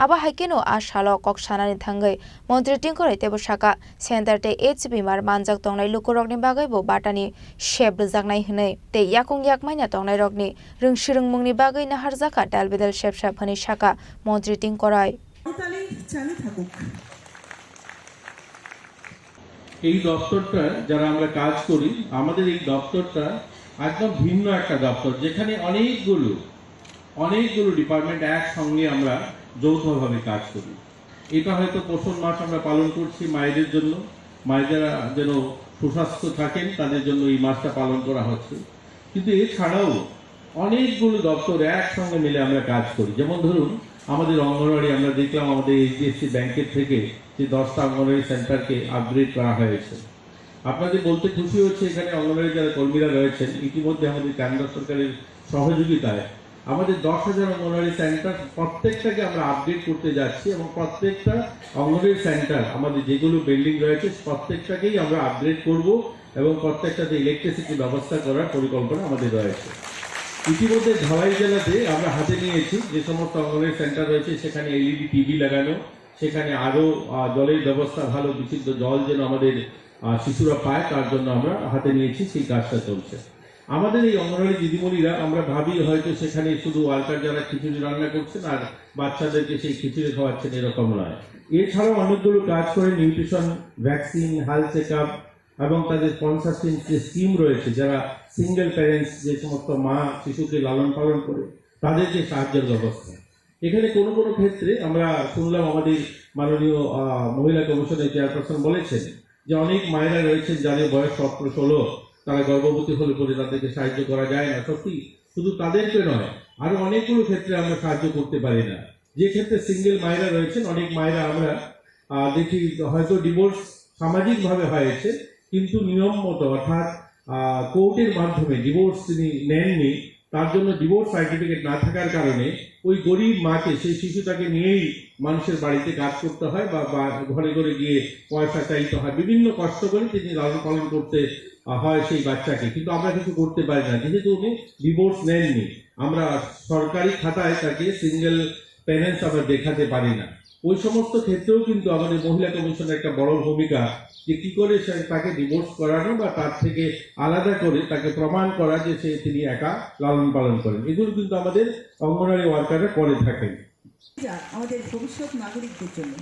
আবা হাইকেনো আশালো কক সানানি থাঙ্গৈ মন্ত্রী টিংকরয় তেবো শাখা সেন্টার তে এইচবি মার মানজাক তংনাই লুকুরকনি বাগৈবো বাটানি শেপ জাগনাই হनै তে ইয়াকুং ইয়াকমাইনা তংনাই রকনি রংसिरंमुंनि बागै नाहार जाखा दालबेदाल शेपसाब हनै शाखा मन्त्री टिंकरय এই দপ্তরটা যারা আমরা কাজ করি আমাদের এই দপ্তরটা একদম ভিন্ন একটা দপ্তর যেখানে অনেকগুলো ডিপার্টমেন্ট একসঙ্গে আমরা যৌথভাবে কাজ করি এটা হয়তো পোষণ মাস আমরা পালন করছি মায়েদের জন্য মায়েরা যেন সুস্বাস্থ্য থাকেন তাদের জন্য এই মাসটা পালন করা হচ্ছে কিন্তু এছাড়াও অনেকগুলো দপ্তর একসঙ্গে মিলে আমরা কাজ করি যেমন ধরুন আমাদের অঙ্গনওয়াড়ি আমরা দেখলাম আমাদের এইচডিএফসি ব্যাংকের থেকে যে 10টা অঙ্গনওয়াড়ি সেন্টারকে আপগ্রেড করা হয়েছে আপনাদের বলতে খুশি হচ্ছে এখানে অঙ্গনওয়াড়ি যারা কর্মীরা রয়েছেন ইতিমধ্যে আমাদের কেন্দ্র সরকারের সহযোগিতায় আমাদের 10,000 অঙ্গনওয়াড়ি সেন্টার প্রত্যেকটাকে আমরা আপডেট করতে যাচ্ছি এবং প্রত্যেকটা অঙ্গনওয়াড়ি সেন্টার আমাদের যেগুলো বিল্ডিং রয়েছে প্রত্যেকটাকেই আমরা আপগ্রেড করব এবং প্রত্যেকটাতে ইলেকট্রিসিটি ব্যবস্থা করার পরিকল্পনা আমাদের রয়েছে ইতিমধ্যে ধালাই জেলাতে আমরা হাতে নিয়েছি যে সমস্ত অঙ্গনওয়াড়ি সেন্টার রয়েছে সেখানে এলইডি টিভি লাগানো সেখানে আরো জলের ব্যবস্থা ভালো বিশুদ্ধ জল যেন আমাদের শিশুরা পায় তার জন্য আমরা হাতে নিয়েছি সেই কাজটা চলছে আমাদের এই অঙ্গনওয়াড়ি দিদিমণিরা আমরা ভাবি হয়তো সেখানে শুধু ওয়ার্কার যারা খিচুড়ি রান্না করছেন আর বাচ্চাদেরকে সেই খিচুড়ি খাওয়াচ্ছেন এরকম নয় এছাড়াও অনেকগুলো কাজ করে নিউট্রিশন ভ্যাকসিন হেলথ চেকআপ এবং তাদের স্পন্সরশিপ যে স্কিম রয়েছে যারা সিঙ্গেল প্যারেন্টস যে সমস্ত মা শিশুকে লালন পালন করে তাদেরকে সাহায্যের ব্যবস্থা এখানে কোনো কোনো ক্ষেত্রে আমরা শুনলাম আমাদের মাননীয় মহিলা কমিশনের চেয়ারপারসন বলেছেন যে অনেক মায়েরা রয়েছেন যাদের বয়স 17-16 তারা গর্ভবতী হলে পরে তাদেরকে সাহায্য করা যায় না সত্যি শুধু তাদেরকে নয় আরো অনেকগুলো ক্ষেত্রে আমরা সাহায্য করতে পারি না যে ক্ষেত্রে সিঙ্গেল মায়েরা রয়েছেন অনেক মায়েরা আমরা দেখি হয়তো ডিভোর্স সামাজিকভাবে হয়েছে কিন্তু নিয়ম মতো অর্থাৎ কোর্টের মাধ্যমে ডিভোর্স তিনি নেননি তার জন্য ডিভোর্স সার্টিফিকেট না থাকার কারণে ওই গরিব মাকে সেই শিশুটাকে নিয়েই মানুষের বাড়িতে কাজ করতে হয় বা ঘরে ঘরে গিয়ে পয়সা চাইতে হয় বিভিন্ন কষ্ট করে তিনি লালন পালন করতে হয় সেই বাচ্চাকে কিন্তু আমরা কিছু করতে পারি না যেহেতু উনি ডিভোর্স নেননি আমরা সরকারি খাতায় তাকে সিঙ্গেল প্যারেন্টস আমরা দেখাতে পারি না ওই সমস্ত ক্ষেত্রেও কিন্তু আমাদের মহিলা কমিশনের একটা বড় ভূমিকা যে কি করে তাকে ডিভোর্স করানো বা তার থেকে আলাদা করে তাকে প্রমাণ করা যে তিনি একা লালন পালন করেন এগুলো কিন্তু আমাদের অঙ্গনওয়াড়ি ওয়ার্কাররা করে থাকেন আমাদের ভবিষ্যৎ নাগরিকদের জন্য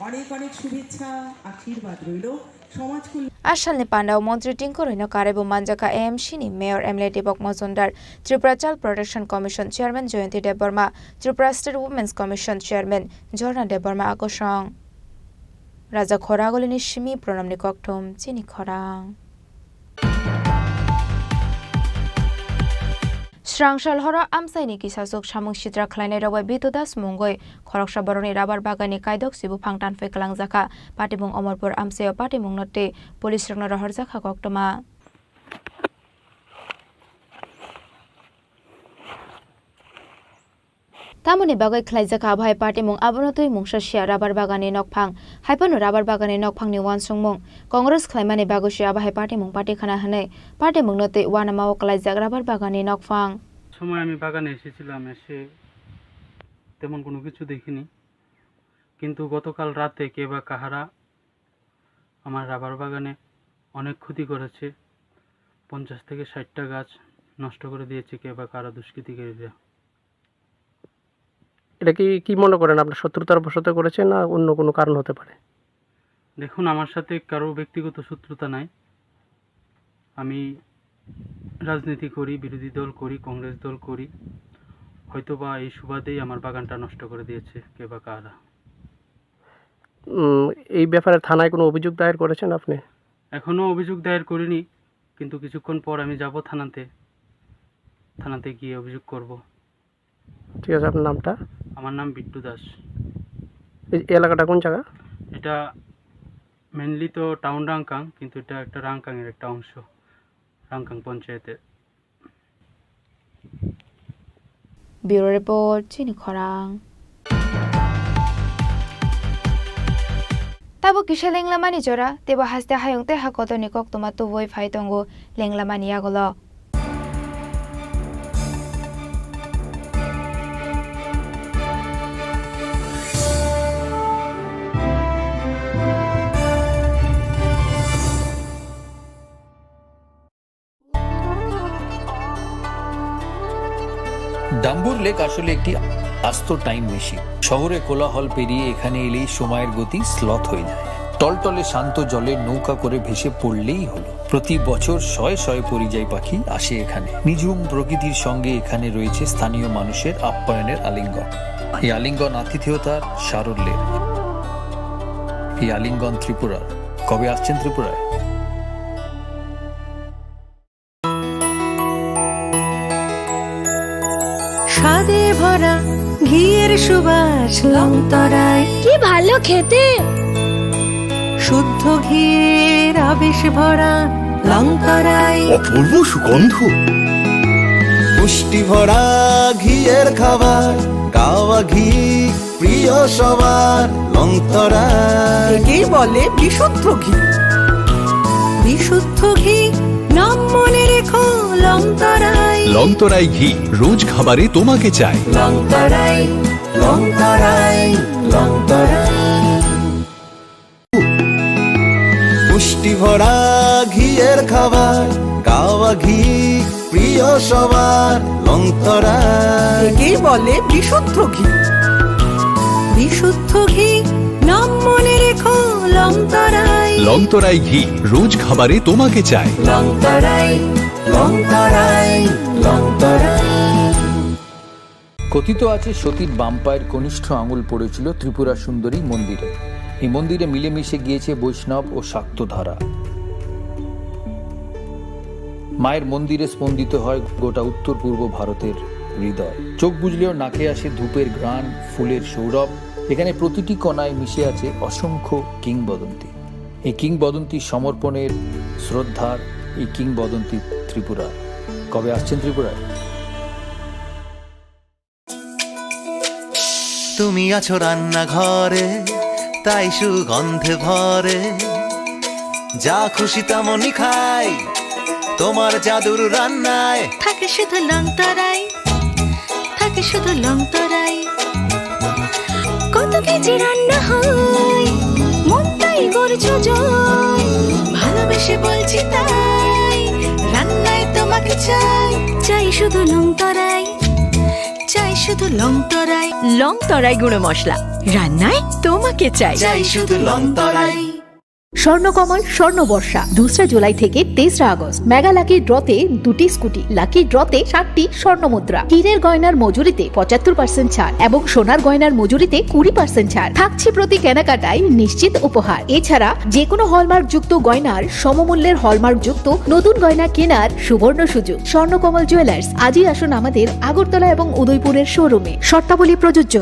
অনেক অনেক শুভেচ্ছা আশীর্বাদ রইল সমাজ আশালনি পান্ডাও মন্ত্রী টিংকরইন কারেবো মানজাকা এএমসিনি mayor MLA Dipak Majumdar Tripura child protection commission chairman Jayanti Debbarma Tripura state women's commission chairman Jharna Debbarma আকর্ষণ রাজা খরাগলিনি সিমি প্রণামনি ককঠম চিনি খরাং স্রাংশাল হরা আমসাইনি কিসাসুক সামুং সিদ্রা খ্লাইনাই রাবাই বিতুদাস মুঙ্গই খরকসা বরনি রাবার বাগানি কাইদক সিবু ফাংটান ফেকলাং জাখা পাটিমুং অমরপুর আমসাইও পাটিমুং নতে পুলিশ রংন রহর জাখা কক্তমা তামনি বাগৈ খ্লাইজাখা আবহাই পাটিমুং আবনতই মুংসাসিয়া রাবার বাগানে নকফাং হাইপানো রাবার বাগানে নকফাংনি ওয়ানসুংমুং কংগ্রেস খ্লাইমানি বাগসি আবহাই পাটিমুং পাটিখানা হनै পাটিমুং নতে ওয়ানামাও ক্লাইজাক রাবার বাগানে নকফাং সময় আমি বাগানে এসেছিলাম এসে তেমন কোনো কিছু দেখিনি কিন্তু গতকাল রাতে কে বা কাহারা আমার রাবার বাগানে অনেক ক্ষতি করেছে 50 থেকে 60টা গাছ নষ্ট করে দিয়েছে কে বা কারা দুষ্কৃতিকারীরা এটা কি মনে করেন আপনার শত্রুতার বশত করেছে না অন্য কোনো কারণ হতে পারে দেখুন, আমার সাথে কারো ব্যক্তিগত শত্রুতা নাই। আমি রাজনীতি করি, বিরোধী দল করি, কংগ্রেস দল করি। হয়তোবা এই সুবাদেই আমার বাগানটা নষ্ট করে দিয়েছে কে বা কারা। এই ব্যাপারে থানায় কোনো অভিযোগ দায়ের করেছেন আপনি? এখনো অভিযোগ দায়ের করিনি, কিন্তু কিছুক্ষণ পর আমি যাব থানাতে গিয়ে অভিযোগ করব। ঠিক আছে, আপনার নামটা? আমার নাম বিট্টু দাস। এই এলাকাটা কোন জায়গা? এটা মেনলি তো টাউন রাংকাং, কিন্তু এটা একটা রাংকাংয়ের একটা অংশ, রাংকাং পঞ্চায়েতের। ব্যুরো রিপোর্ট, চিনি খরাং। তাবো কিসা লেংলামানি জরা তেবা হাসতে হায়ংতে হাকতনি কক তোমা তুবই ফাইতঙ্গো লেংলামানি আগলো। ডাম্বুর লেক আসলে একটি আস্ত টাইম মেশিন। শহরে কোলাহল পেরিয়ে এখানে এলেই সময়ের গতি স্লথ হয়ে যায়। টলটলে শান্ত জলে নৌকা করে ভেসে পড়লেই হলো। প্রতি বছর শয়ে শয়ে পরিযায়ী পাখি আসে এখানে। নিঝুম প্রকৃতির সঙ্গে এখানে রয়েছে স্থানীয় মানুষের আপ্যায়নের আলিঙ্গন। এই আলিঙ্গন আতিথেয়তার সারল্যের। এই আলিঙ্গন ত্রিপুরার। কবে আসছেন ত্রিপুরায়? স্বাদে ভরা ঘিয়ের সুবাস লংতরায়, কি ভালো খেতে। শুদ্ধ ঘিয়ের আবেশ ভরা লংতরায়, অপূর্ব সুগন্ধ। পুষ্টি ভরা ঘিয়ের খাবার, গাওয়া ঘি প্রিয় সবার লংতরায়। একেই বলে বিশুদ্ধ ঘি। বিশুদ্ধ ঘি নাম মনে রেখো লংতরায়। লংতরাই ঘি রোজ খাবারে তোমাকে চাই। লংতরাই লংতরাই লংতরাই। পুষ্টি ভরা ঘিয়ের খাবার, গাওয়া ঘি প্রিয় সবার লংতরায়। একেই বলে বিশুদ্ধ ঘি। বিশুদ্ধ ঘি নাম মনে রেখো লংতরায়। লংতরাই ঘি রোজ খাবারে তোমাকে চাই। লংতরাই লংতরাই লংতরাই। কথিত আছে সতীর বাম পায়ের কনিষ্ঠ আঙুল পড়েছিল ত্রিপুরা সুন্দরী মন্দিরে। এই মন্দিরে মিলেমিশে গিয়েছে বৈষ্ণব ও শাক্ত ধারা। মায়ের মন্দিরে স্পন্দিত হয় গোটা উত্তর পূর্ব ভারতের হৃদয়। চোখ বুঝলেও নাকে আসে ধূপের ঘ্রাণ, ফুলের সৌরভ। এখানে প্রতিটি কণায় মিশে আছে অসংখ্য কিংবদন্তি। এই কিংবদন্তি সমর্পণের, শ্রদ্ধার, এই কিংবদন্তি ত্রিপুরা। কবে আসছেন ত্রিপুরায়? তুমি আছো রান্নাঘরে, তাই সুগন্ধে ভরে। যা খুশি তেমনই খাই, তোমার জাদুর রান্নায় থাকে শুধু লংতরাই, থাকে শুধু লংতরাই। কত কেজি রান্না হয়, মনটাই করছো জয়। ভালোবেসে বলছি তাই, রান্নায় তোমাকে চাই। চাই শুধু লংতরাই, চাই শুধু লংতরাই। লংতরাই গুঁড়ো মশলা, রান্নায় তোমাকে চাই। চাই শুধু লংতরাই। স্বর্ণকমল স্বর্ণবর্ষা 2 জুলাই থেকে 23 আগস্ট। মেগা লাকি ড্রতে 2টি স্কুটি, লাকি ড্রতে 7টি স্বর্ণমুদ্রা। হীরের গয়নার মজুরিতে 75% ছাড় এবং সোনার গয়নার মজুরিতে 20% ছাড় থাকছে প্রতি কেনাকাটায় নিশ্চিত উপহার। এছাড়া যে কোনো হলমার্ক যুক্ত গয়নার সমমূল্যের হলমার্ক যুক্ত নতুন গয়না কেনার সুবর্ণ সুযোগ। স্বর্ণকমল জুয়েলার্স, আজই আসুন আমাদের আগরতলা এবং উদয়পুরের শোরুমে। শর্তাবলী প্রযোজ্য।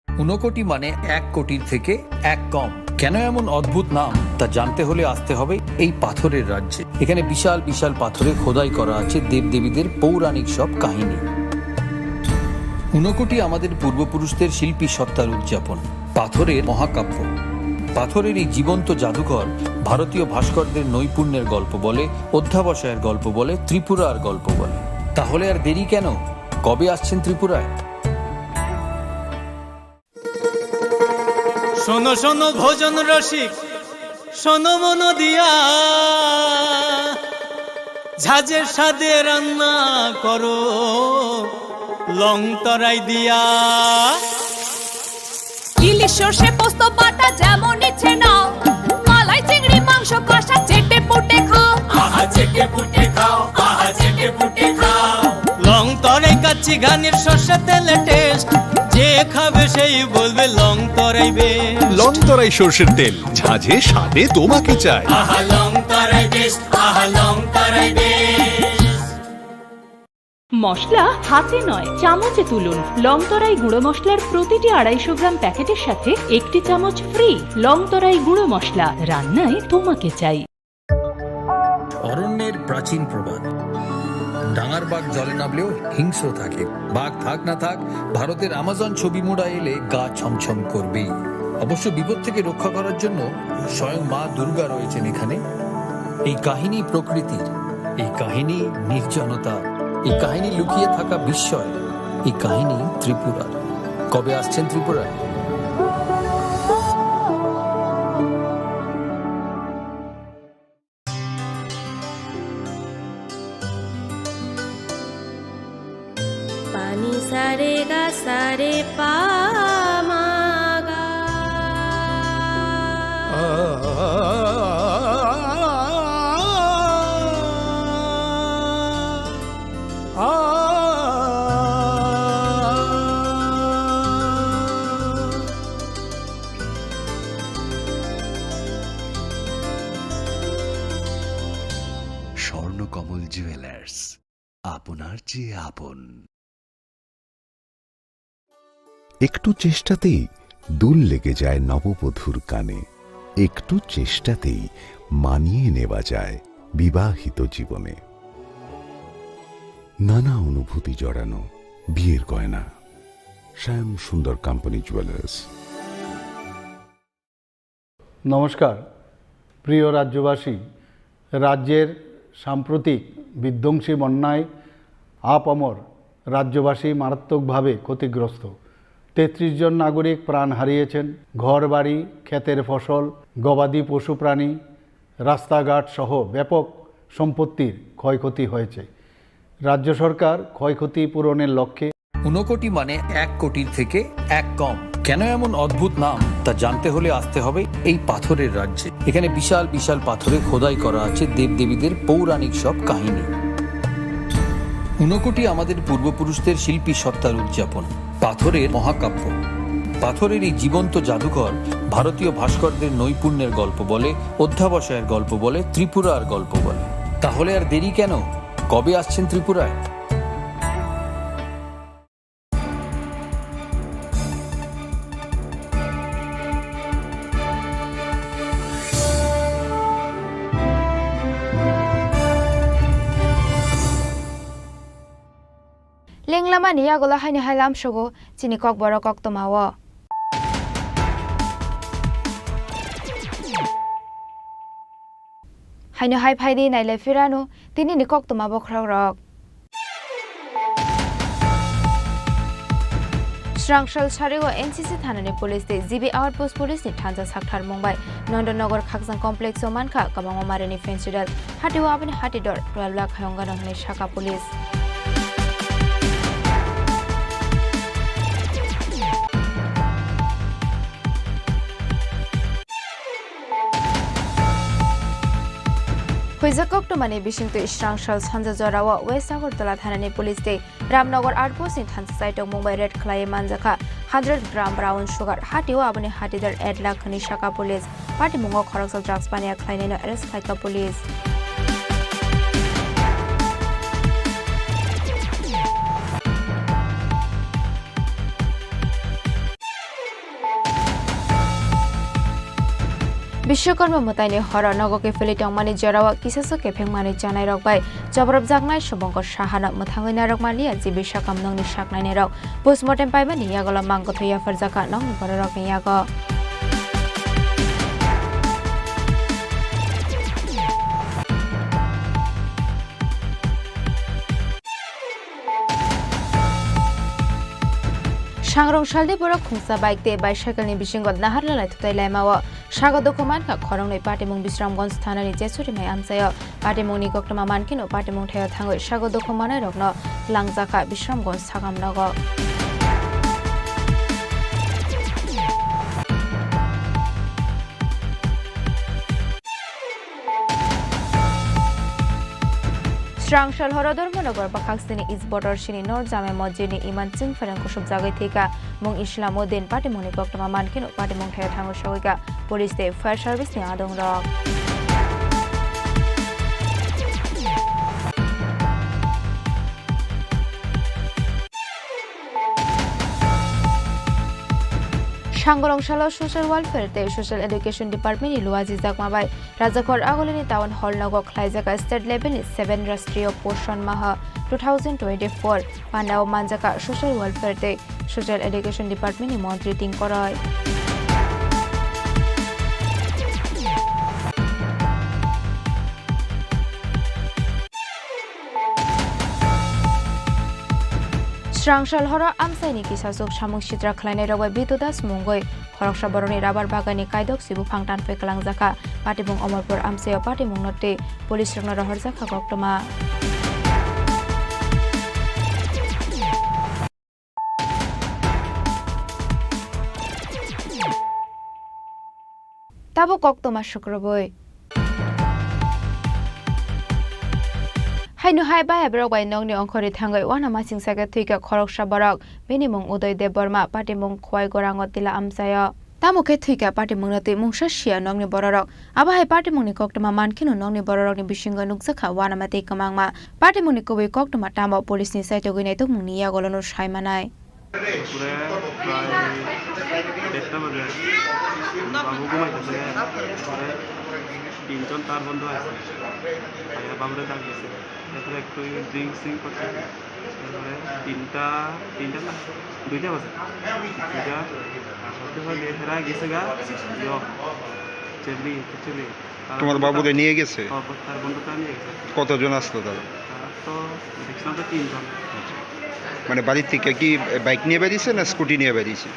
59 মানে 1 কোটির থেকে 1 কম। কেন এমন অদ্ভুত নাম তা জানতে হলে আসতে হবে এই পাথরের রাজ্যে। এখানে বিশাল বিশাল পাথরে খোদাই করা আছে দেবদেবীদের পৌরাণিক সব কাহিনী। 59 আমাদের পূর্বপুরুষদের শিল্পী সত্তার উদযাপন, পাথরের মহাকাব্য। পাথরের এই জীবন্ত জাদুঘর ভারতীয় ভাস্করদের নৈপুণ্যের গল্প বলে, অধ্যাবসায়ের গল্প বলে, ত্রিপুরার গল্প বলে। তাহলে আর দেরি কেন? কবে আসছেন ত্রিপুরায়? শোনো শোনো ভোজন রসিক, শোনো মন দিয়া, ঝাঁঝের স্বাদে রান্না করো লংতরাই দিয়া। ইলিশ সর্ষে পোস্ত বাটা যেমন ইচ্ছে নাও, মালাই চিংড়ি মাংস কষা চেটে পুটে খাও, আহা চেটে পুটে খাও, আহা চেটে পুটে খাও। লং তরাই কাচ্চি ঘানির সর্ষে তেলে টেস্ট, যে খাবে সেই বলবে লং তরাই বেশ। লং তরাই সর্ষের তেল, ঝাঁঝে স্বাদে তোমাকে চাই। আহা লং তরাই বেশ, আহা লং তরাই বেশ। মশলা হাতে নয় চামচে তুলুন। লংতরাই গুঁড়ো মশলার প্রতিটি 250 গ্রাম প্যাকেটের সাথে 1টি চামচ ফ্রি। লংতরাই গুঁড়ো মশলা, রান্নায় তোমাকে চাই। অরণ্যের প্রাচীন প্রবাদ, ডাঙার বাঘ জলে নামলেও হিংস্র থাকে। বাঘ থাক না থাক, ভারতের আমাজন ছবি মোড়া এলে গা ছমছম করবেই। অবশ্য বিপদ থেকে রক্ষা করার জন্য স্বয়ং মা দুর্গা রয়েছেন এখানে। এই কাহিনী প্রকৃতির, এই কাহিনী নির্জনতা, এই কাহিনী লুকিয়ে থাকা বিস্ময়, এই কাহিনী ত্রিপুরার। কবে আসছেন ত্রিপুরায়? পানি সারে গা সারে পা মা গা। স্বর্ণকমল জুয়েলার্স, আপনার চেয়ে আপন। একটু চেষ্টাতেই দুল লেগে যায় নববধূর কানে, একটু চেষ্টাতেই মানিয়ে নেওয়া যায় বিবাহিত জীবনে। নানা অনুভূতি জড়ানো বিয়ের গয়না। শ্যাম সুন্দর কোম্পানি জুয়েলার্স। নমস্কার প্রিয় রাজ্যবাসী, রাজ্যের সাম্প্রতিক বিধ্বংসী বন্যায় আপামর রাজ্যবাসী মারাত্মকভাবে ক্ষতিগ্রস্ত। 33 জন নাগরিক প্রাণ হারিয়েছেন। ঘরবাড়ি, ক্ষেতের ফসল, গবাদি পশু প্রাণী, রাস্তাঘাট সহ ব্যাপক সম্পত্তির ক্ষয়ক্ষতি হয়েছে। রাজ্য সরকার ক্ষয়ক্ষতি পূরণের লক্ষ্যে 59 কোটি মানে 1 কোটির থেকে 1 কম। কেন এমন অদ্ভুত নাম তা জানতে হলে আসতে হবে এই পাথরের রাজ্যে। এখানে বিশাল বিশাল পাথরে খোদাই করা আছে দেবদেবীদের পৌরাণিক সব কাহিনী। 59 কোটি আমাদের পূর্বপুরুষদের শিল্পী সত্তার উদযাপন, পাথরের মহাকাব্য। পাথরের এই জীবন্ত জাদুঘর ভারতীয় ভাস্করদের নৈপুণ্যের গল্প বলে, অধ্যাবসায়ের গল্প বলে, ত্রিপুরার গল্প বলে। তাহলে আর দেরি কেন? কবে আসছেন ত্রিপুরায়? লেংলামা নিয়াগলা হাইনি হাইলাম সগো চিনি কক বড় কক তোমাও। হাইনো হাই ফাইদি নাইলে ফিরানো তিনি নিকক তোমা বখরাক রক। শ্রাংশাল সারিগো এনসিসি থানাनि पुलिसनि जिबि आउटपोस्ट पुलिसनि थांजा साक्थार मुंबाइ नन्दनगर खाकजां कमप्लेक्स मानखा कबांगो मारिनि फेन्सिडल हाटिव आबनि हाटिदर 12 लाख हायंगा नंनि शाखा पुलिस। हुइजाकक टमानि बिसिंतु इस्रांशाल सानजा जरावा वेस्ट आगरतला थानानि पुलिसनि रामनगर आउटपोस्टनि थांजा साइटआव मुंबाइ रेड खालाय मानजाखा 100 ग्राम ब्राउन सुगार हाटिव आबनि हाटिदार 8 लाखनि शाखा पुलिस पार्टी मुंगाव खरकसल ड्राग्स पानिया खालायनायनो एरेस्ट खालायखा पुलिस। विश्वकर्मा मताइनि हर नगके फिलिटंमानि जरावा किसासो केफेंमानि जानाय रकबाय जबरब जागनाय सुबंकर साहाना मथाङै नारकमालिया जिबि साकाम नंनि साकनायनि रक पोस्टमर्टेम पाइमानि यागला मांगथया फरजाका नंनि बररकनि याग। सांग्रं सालदे बर खुंसा बाइकते बाइसाइकेलनि बिसिंगत नाहारलालाय थुताइलाय मावा स्वागत मानखा खरंनै पाटिमुं बिश्रामगंज थानानि जेसुरिमाय आमसाय पाटिमुंनि गक्तमा मानखिनो पाटिमुं थायाव थाङै स्वागत मानाय रगनो लांजाखा बिश्रामगंज सागामनग। Srangshal Horodor Monogar Bakaksini is border Shini Nor Jame Mojini Iman Singh Ferenkushub Zagatika Mung Islamuddin Party Monikok Mankin Party Mung Tango Shawiga Police Day Fire Service ni Adong Rock. Shangorongshalo Social Welfare Day Social Education Department Luazi Zakmabai Rajakor Agolini Town Hall Nogok Klaizaka State Level 7 Rastriyo Poshan Maha 2024 Pandao Manjaka Social Welfare Day Social Education Department Montri Ting Koroi Srangshal Hora Amsaini Kisasuk Shamuk Shitra Kleine Rabai Bitudas Mungoi Khoroksa Boroni Rabar Bagani Kaidok Sibu Phangtan Feklang Zaka Patibung Omorpur Amseo Patibung Note Police Rangna Rahor Zaka Goktoma Tabo Goktoma Shukraboi Hainu hai ba ebrok bai nongni ongkhori thangai wana masing saga thuika khoroksha borok minimum udoy de borma patimung khwai gorango tila amsayo tamuke thuika patimung nati mungsa sia nongni bororok aba hai patimung ni koktama mankinu nongni bororok ni bisinga nukjakha wana mate kamangma patimung ni koboi koktama tamo police ni saito ginai to mungni ya golono saimanai তিনজন তার বন্ধু আছে বাবুরে ডাক দিয়েছে তারপরে একটু drink Singh করছে তারপরে দুইটা বাজে ফেরা গেছে গা চেবলি তোমার বাবুরে নিয়ে গেছে তার বন্ধুটা নিয়ে গেছে কতজন আসলো তারা তো দেখছিলাম তো তিনজন মানে বাড়ির থেকে কি বাইক নিয়ে বেরিয়েছে না স্কুটি নিয়ে বেরিয়েছে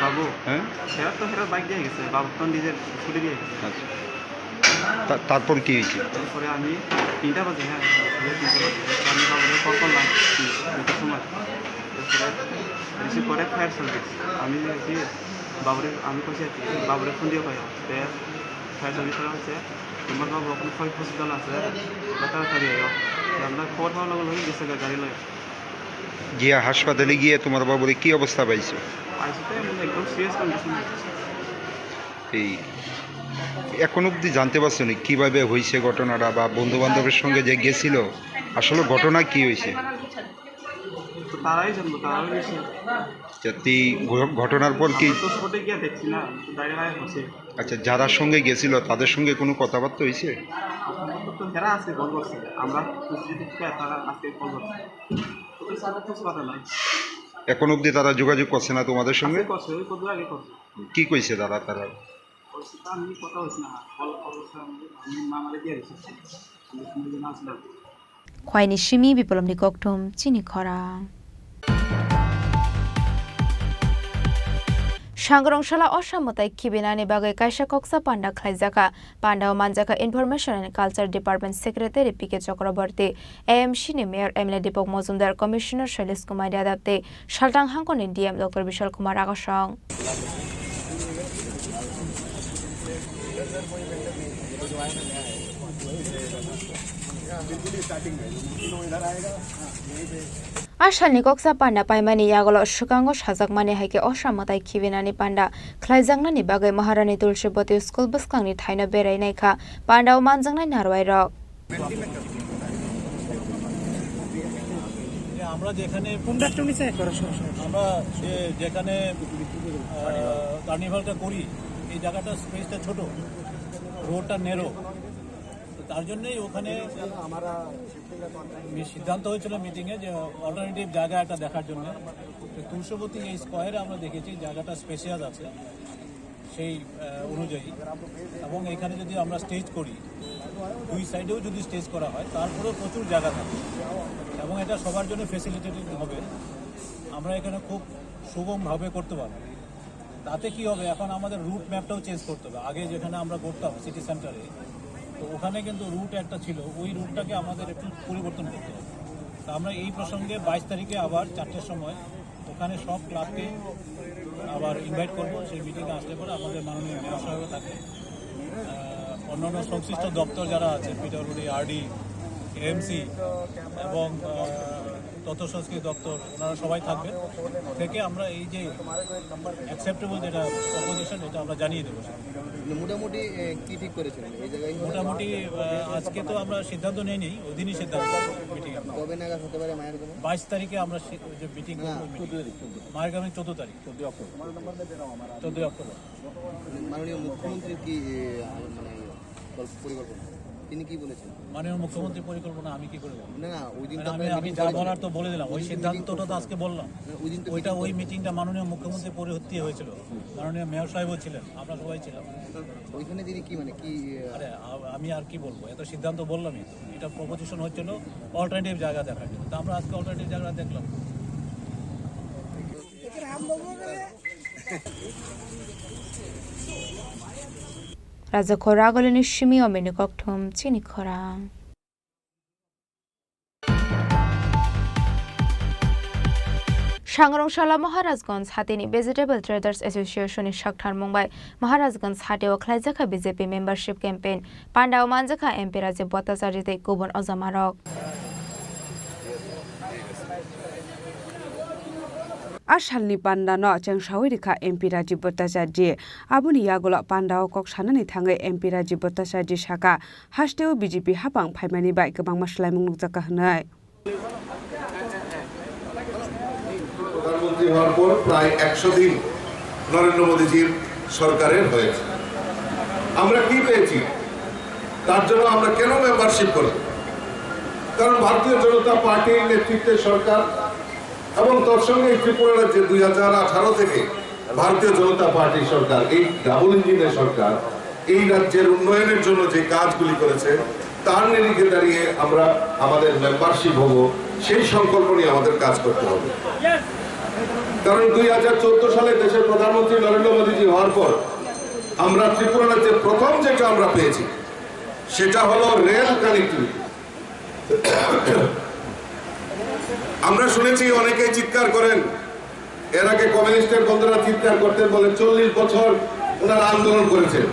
বাবু হ্যাঁ সেরা বাইক দিয়ে গেছে বাবু তো নিজের স্কুটি দিয়ে গেছে আচ্ছা তারপর কি হয়েছে তারপরে আমি 3টা বাজে হ্যাঁ 3টা বাজে আমি বাবুরে কল করলাম দুটোর সময় তারপরে রিসিভ করে ফায়ার সার্ভিস আমি দেখছি বাবুরে আমি কইছি বাবুরে ফোন দিয়ে কয় ফায়ার সার্ভিসরা হচ্ছে তোমার বাবু ওখানে ফায়ার হসপিটাল আছে তাড়াতাড়ি আয়ো আমরা খবর পাওয়ার লগে লগে গেছে গাড়ি লয়ে গিয়া হাসপাতালে গিয়ে তোমার বাবুরে কি অবস্থা পাইছো আইসতে একদম সিরিয়াস কন্ডিশন এই এখন অবধি জানতে পারছো না কীভাবে হয়েছে ঘটনাটা বা বন্ধু বান্ধবের সঙ্গে যে গেছিল আসলে ঘটনা কি হয়েছে তারাই জানবো তারাই গেছে যাতে ঘটনার পর কি দেখছি না আচ্ছা যারা সঙ্গে গেছিল তাদের সঙ্গে কোনো কথাবার্তা হয়েছে এখন অবধি তারা যোগাযোগ করছে না তোমাদের সঙ্গে কি কইছে তারা Khwaini Shimi Bipolomni Koktum Chini Khorang Shangorongshalo Oshamotai Kibinani Bagai Kaisha Koksa Panda Klaizaka Panda Manjaka Information and Culture Department Secretary P.K. Chakraborty AM Shini Mayor Emily Dipok Mozumdar Commissioner Shailesh Kumar Yadavte Shaltang Hangkoni DM Dr. Vishal Kumar Agashong Ashani Koksa Panda Paimani Yagolo Shukango Shazakmani Haike Oshamotai Kivinani Panda Klaizangnani Bagai Maharani Tulshiboti School Buskangni Thaina Berai Naika Panda Manjangna Narwai Rock আমরা যেখানে আমরা যেখানে কার্নিভালটা করি এই জায়গাটা স্পেসটা ছোট রোডটা নেরো তার জন্যই ওখানে সিদ্ধান্ত হয়েছিল মিটিংয়ে যে অল্টারনেটিভ জায়গা একটা দেখার জন্য তুলসীবতী এই স্কোয়ারে আমরা দেখেছি জায়গাটা স্পেশিয়াস আছে সেই অনুযায়ী এবং এখানে যদি আমরা স্টেজ করি দুই সাইডেও যদি স্টেজ করা হয় তারপরেও প্রচুর জায়গা থাকে এবং এটা সবার জন্য ফেসিলিটেটেড হবে আমরা এখানে খুব সুগমভাবে করতে পারবো তাতে কি হবে এখন আমাদের রুট ম্যাপটাও চেঞ্জ করতে হবে আগে যেখানে আমরা করতাম সিটি সেন্টারে তো ওখানে কিন্তু রুট একটা ছিল ওই রুটটাকে আমাদের একটু পরিবর্তন করতে হবে তা আমরা এই প্রসঙ্গে 22 তারিখে আবার 4টের সময় ওখানে সব ক্লাবকে আবার ইনভাইট করবো সেই মিটিংয়ে আসলে পরে আমাদের মাননীয় মেয়র সাহেবও থাকে অন্যান্য সংশ্লিষ্ট দপ্তর যারা আছে পিডব্লিউডি আরডি এএমসি এবং তথ্য সংস্কৃতি দপ্তর ওনারা সবাই থাকবেন, থেকে আমরা এই যে অ্যাকসেপ্টেবল যেটা প্রপোজিশন এটা আমরা জানিয়ে দেবো। মোটামুটি কি ঠিক করেছেন এই জায়গায়? মোটামুটি আজকে তো আমরা সিদ্ধান্ত নিইনি, ওই দিনই সিদ্ধান্ত মিটিং। কবে নাগাদ হতে পারে মায়ের গমন? 22 তারিখে আমরা যে মিটিং মায়ের গমন 14 তারিখ 14 অক্টোবর। মাননীয় মুখ্যমন্ত্রীর কি মানে পরিকল্পনা, তিনি কি বলেছেন? মাননীয় মুখ্যমন্ত্রীর পরিকল্পনা আমি কি করে বলবো? না না, ওই দিন আমি যা বলার তো বলে দিলাম, ওই সিদ্ধান্তটা তো আজকে বললাম। ওইটা ওই মিটিংটা মাননীয় মুখ্যমন্ত্রীর পরিহত্যি হয়েছিল, মাননীয় মেয়র সাহেবও ছিলেন, আমরা সবাই ছিলাম ওইখানে। তিনি কি মানে কি? আরে আমি আর কি বলবো, এত সিদ্ধান্ত বললামই তো। এটা প্রপোজিশন হচ্ছিল অল্টারনেটিভ জায়গা দেখার জন্য, তো আমরা আজকে অল্টারনেটিভ জায়গা দেখলাম। রাজা খরা গলেনি সিমি অমেনি ককঠম চিনি খরা। सांग्रांशाला महाराजगंज हाथीनि भेजिटेबल ट्रेडर्स एसोसिएशननि सागथार मुंबाइ महाराजगंज हाथायाव खालायजाखा बीजेपी मेम्बारशिप केम्पेइन पान्डाव मानजाखा एमपी राजीव भट्टाचार्य तै गुबुन अजामारक आसालनि पान्डानो चेंसावै रेखा एमपी राजीव भट्टाचार्य आबुनि यागुला पान्डाव कक सानानै थाङै एमपि राजीव भट्टाचार्य साका हास्टेव बीजेपी हाबां फाइमानि बाय गोबां मासलायमुं नुजाका होनाय প্রধানমন্ত্রী হওয়ার পর প্রায় 100 দিন নরেন্দ্র মোদীজির সরকারের হয়েছে। আমরা কি পেয়েছি, তার জন্য আমরা কেন মেম্বারশিপ করি? কারণ ভারতীয় জনতা পার্টির নেতৃত্বের সরকার এবং তার সঙ্গে ত্রিপুরা রাজ্যে 2018 থেকে ভারতীয় জনতা পার্টির সরকার, এই ডাবল ইঞ্জিনের সরকার এই রাজ্যের উন্নয়নের জন্য যে কাজগুলি করেছে তার নিরিখে দাঁড়িয়ে আমরা আমাদের মেম্বারশিপ হব, সেই সংকল্প নিয়ে আমাদের কাজ করতে হবে। কারণ 2014 সালে দেশের প্রধানমন্ত্রী নরেন্দ্র মোদীজি হওয়ার পর আমরা ত্রিপুরা রাজ্যে প্রথম যেটা আমরা পেয়েছি সেটা হলো রেল কানেক্টিভিটি। আমরা শুনেছি অনেকে চিৎকার করেন, এর আগে কমিউনিস্টের বন্ধুরা চিৎকার করতেন, বলে 40 বছর ওনারা আন্দোলন করেছেন।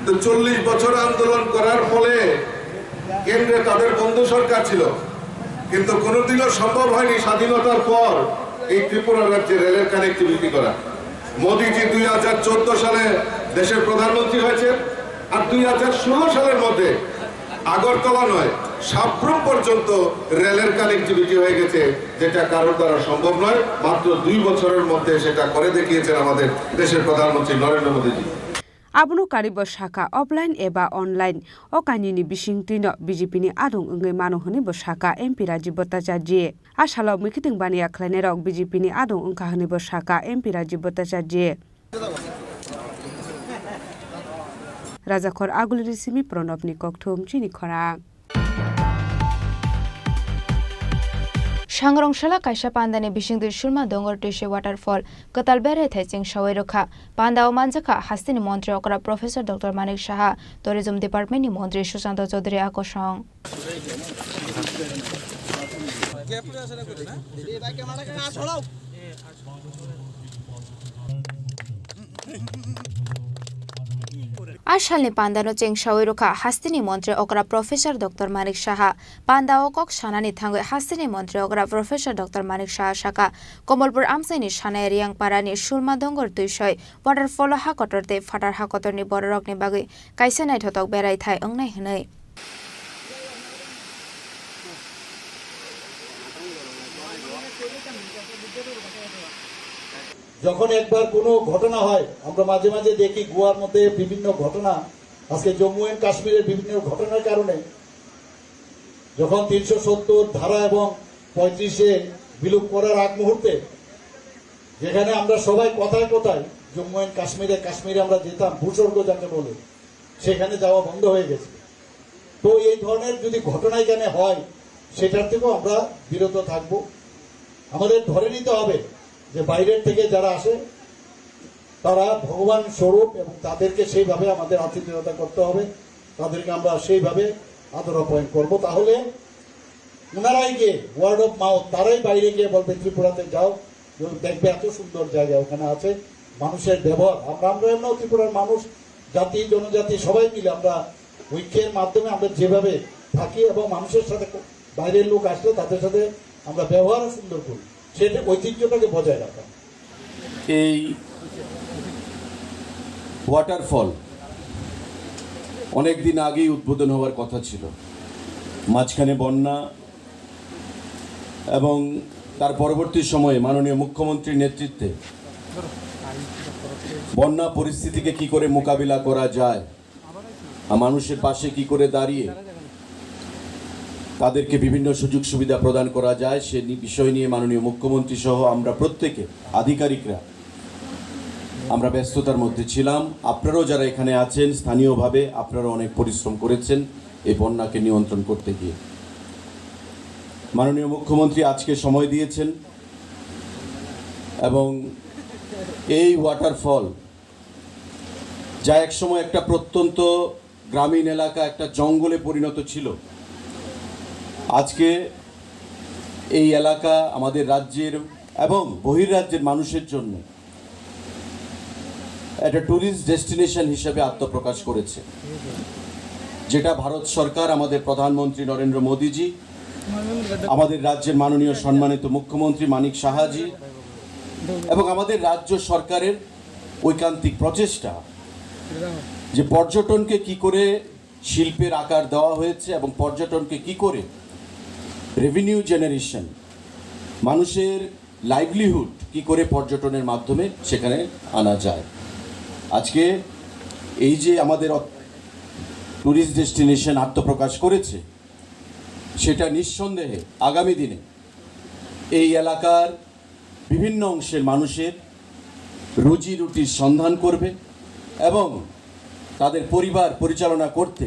তো 40 বছর আন্দোলন করার ফলে কেন্দ্রে তাদের বন্ধু সরকার ছিল, কিন্তু কোনোদিনও সম্ভব হয়নি স্বাধীনতার পর এই ত্রিপুরা রাজ্যে রেলের কানেক্টিভিটি করা। মোদীজি 2014 সালে দেশের প্রধানমন্ত্রী হয়েছে, আর 2016 সালের মধ্যে আগরতলা নয় সাব্রুম পর্যন্ত রেলের কানেক্টিভিটি হয়ে গেছে, যেটা কারোর দ্বারা সম্ভব নয়। মাত্র 2 বছরের মধ্যে সেটা করে দেখিয়েছেন আমাদের দেশের প্রধানমন্ত্রী নরেন্দ্র মোদীজি। आबुनो कारिबो शाखा अफलाइन एबा अनलाइन अकानिनि बिसिंतिनो बीजेपीनि आदं ओंगै मानोहनि बो शाखा एमपी राजीव भट्टाचार्य आसालाव मिखिथिं बानिया खालायनायरक बीजेपीनि आदं ओंखाहोनि बो शाखा एमपी राजीव भट्टाचार्य राजाखर आगुलिनि सिमी प्रणबनि ककथुम चिनि खरा। सांग्रांशाला कायसा पान्दानि बिसिंदि सुरमा डोंगर टेसे वाटरफल कताल बेरे थाइचिं सवै रखा पान्दाव मानजाखा हास्तिनि मन्त्री अकरा professor doctor Manik Saha tourism डिपार्टमेन्टनि मन्त्री सुशान्त चौधरी आकर्षण आसालनि पान्दानो चेंसावै रखा हास्तिनि मन्त्री अकरा प्रोफेसर डॉक्टर मानिक साहा पान्दाव कक सानानि थाङै हास्तिनि मन्त्री अकरा प्रोफेसर डॉक्टर मानिक साहा साका कमलपुर आमसाइनि सानाय रियांपारानि सुरमा डोंगर दुइसय वाटरफल हाकटरते फाटार हाकटरनि बररकनि बागै कायसा नायथतक बेराय थाय ओंनाय हनै যখন একবার কোনো ঘটনা হয়, আমরা মাঝে মাঝে দেখি গোয়ার মধ্যে বিভিন্ন ঘটনা, আজকে জম্মু এন্ড কাশ্মীরের বিভিন্ন ঘটনার কারণে যখন 370 ধারা এবং 35-এ বিলুপ করার আগ মুহূর্তে, যেখানে আমরা সবাই কথায় কথায় জম্মু এন্ড কাশ্মীরে আমরা যেতাম, ভূস্বর্গ যাকে বলে, সেখানে যাওয়া বন্ধ হয়ে গেছে। তো এই ধরনের যদি ঘটনা এখানে হয়, সেটার থেকেও আমরা বিরত থাকব। আমাদের ধরে নিতে হবে যে বাইরের থেকে যারা আসে তারা ভগবান স্বরূপ এবং তাদেরকে সেইভাবে আমাদের আতিথেয়তা করতে হবে, তাদেরকে আমরা সেইভাবে আদর আপ্যায়ন করবো। তাহলে ওনারাই গিয়ে ওয়ার্ড অফ মাউথ, তারাই বাইরে গিয়ে বলবে ত্রিপুরাতে যাও, দেখবে এত সুন্দর জায়গা ওখানে আছে। মানুষের ব্যবহার, আমরা এমন ত্রিপুরার মানুষ, জাতি জনজাতি সবাই মিলে আমরা ঐক্যের মাধ্যমে আমরা যেভাবে থাকি এবং মানুষের সাথে বাইরের লোক আসলে তাদের সাথে আমরা ব্যবহার সুন্দর করি, সেটা ঐতিহ্যটাকে বজায় রাখা। এই ওয়াটারফল অনেক দিন আগেই উদ্বোধন হওয়ার কথা ছিল, মাঝখানে বন্যা এবং তার পরবর্তী সময়ে মাননীয় মুখ্যমন্ত্রীর নেতৃত্বে বন্যা পরিস্থিতিকে কি করে মোকাবিলা করা যায়, মানুষের পাশে কি করে দাঁড়িয়ে তাদেরকে বিভিন্ন সুযোগ সুবিধা প্রদান করা যায় সে বিষয় নিয়ে মাননীয় মুখ্যমন্ত্রী সহ আমরা প্রত্যেকে আধিকারিকরা আমরা ব্যস্ততার মধ্যে ছিলাম। আপনারাও যারা এখানে আছেন স্থানীয়ভাবে আপনারা অনেক পরিশ্রম করেছেন এই বন্যাকে নিয়ন্ত্রণ করতে গিয়ে। মাননীয় মুখ্যমন্ত্রী আজকে সময় দিয়েছেন এবং এই ওয়াটারফল যা একসময় একটা প্রত্যন্ত গ্রামীণ এলাকা, একটা জঙ্গলে পরিণত ছিল, আজকে এই এলাকা আমাদের রাজ্যের এবং বহির্রাজ্যের মানুষের জন্য একটা ট্যুরিস্ট ডেস্টিনেশন হিসেবে আত্মপ্রকাশ করেছে, যেটা ভারত সরকার, আমাদের প্রধানমন্ত্রী নরেন্দ্র মোদীজি, আমাদের রাজ্যের মাননীয় সম্মানিত মুখ্যমন্ত্রী মানিক সাহাজি এবং আমাদের রাজ্য সরকারের ঐকান্তিক প্রচেষ্টা যে পর্যটনকে কি করে শিল্পের আকার দেওয়া হয়েছে এবং পর্যটনকে কি করে রেভিনিউ জেনারেশন, মানুষের লাইভলিহুড কি করে পর্যটনের মাধ্যমে সেখানে আনা যায়। আজকে এই যে আমাদের ট্যুরিস্ট ডেস্টিনেশন আত্মপ্রকাশ করেছে, সেটা নিঃসন্দেহে আগামী দিনে এই এলাকার বিভিন্ন অংশের মানুষের রুজি রুটির সন্ধান করবে এবং তাদের পরিবার পরিচালনা করতে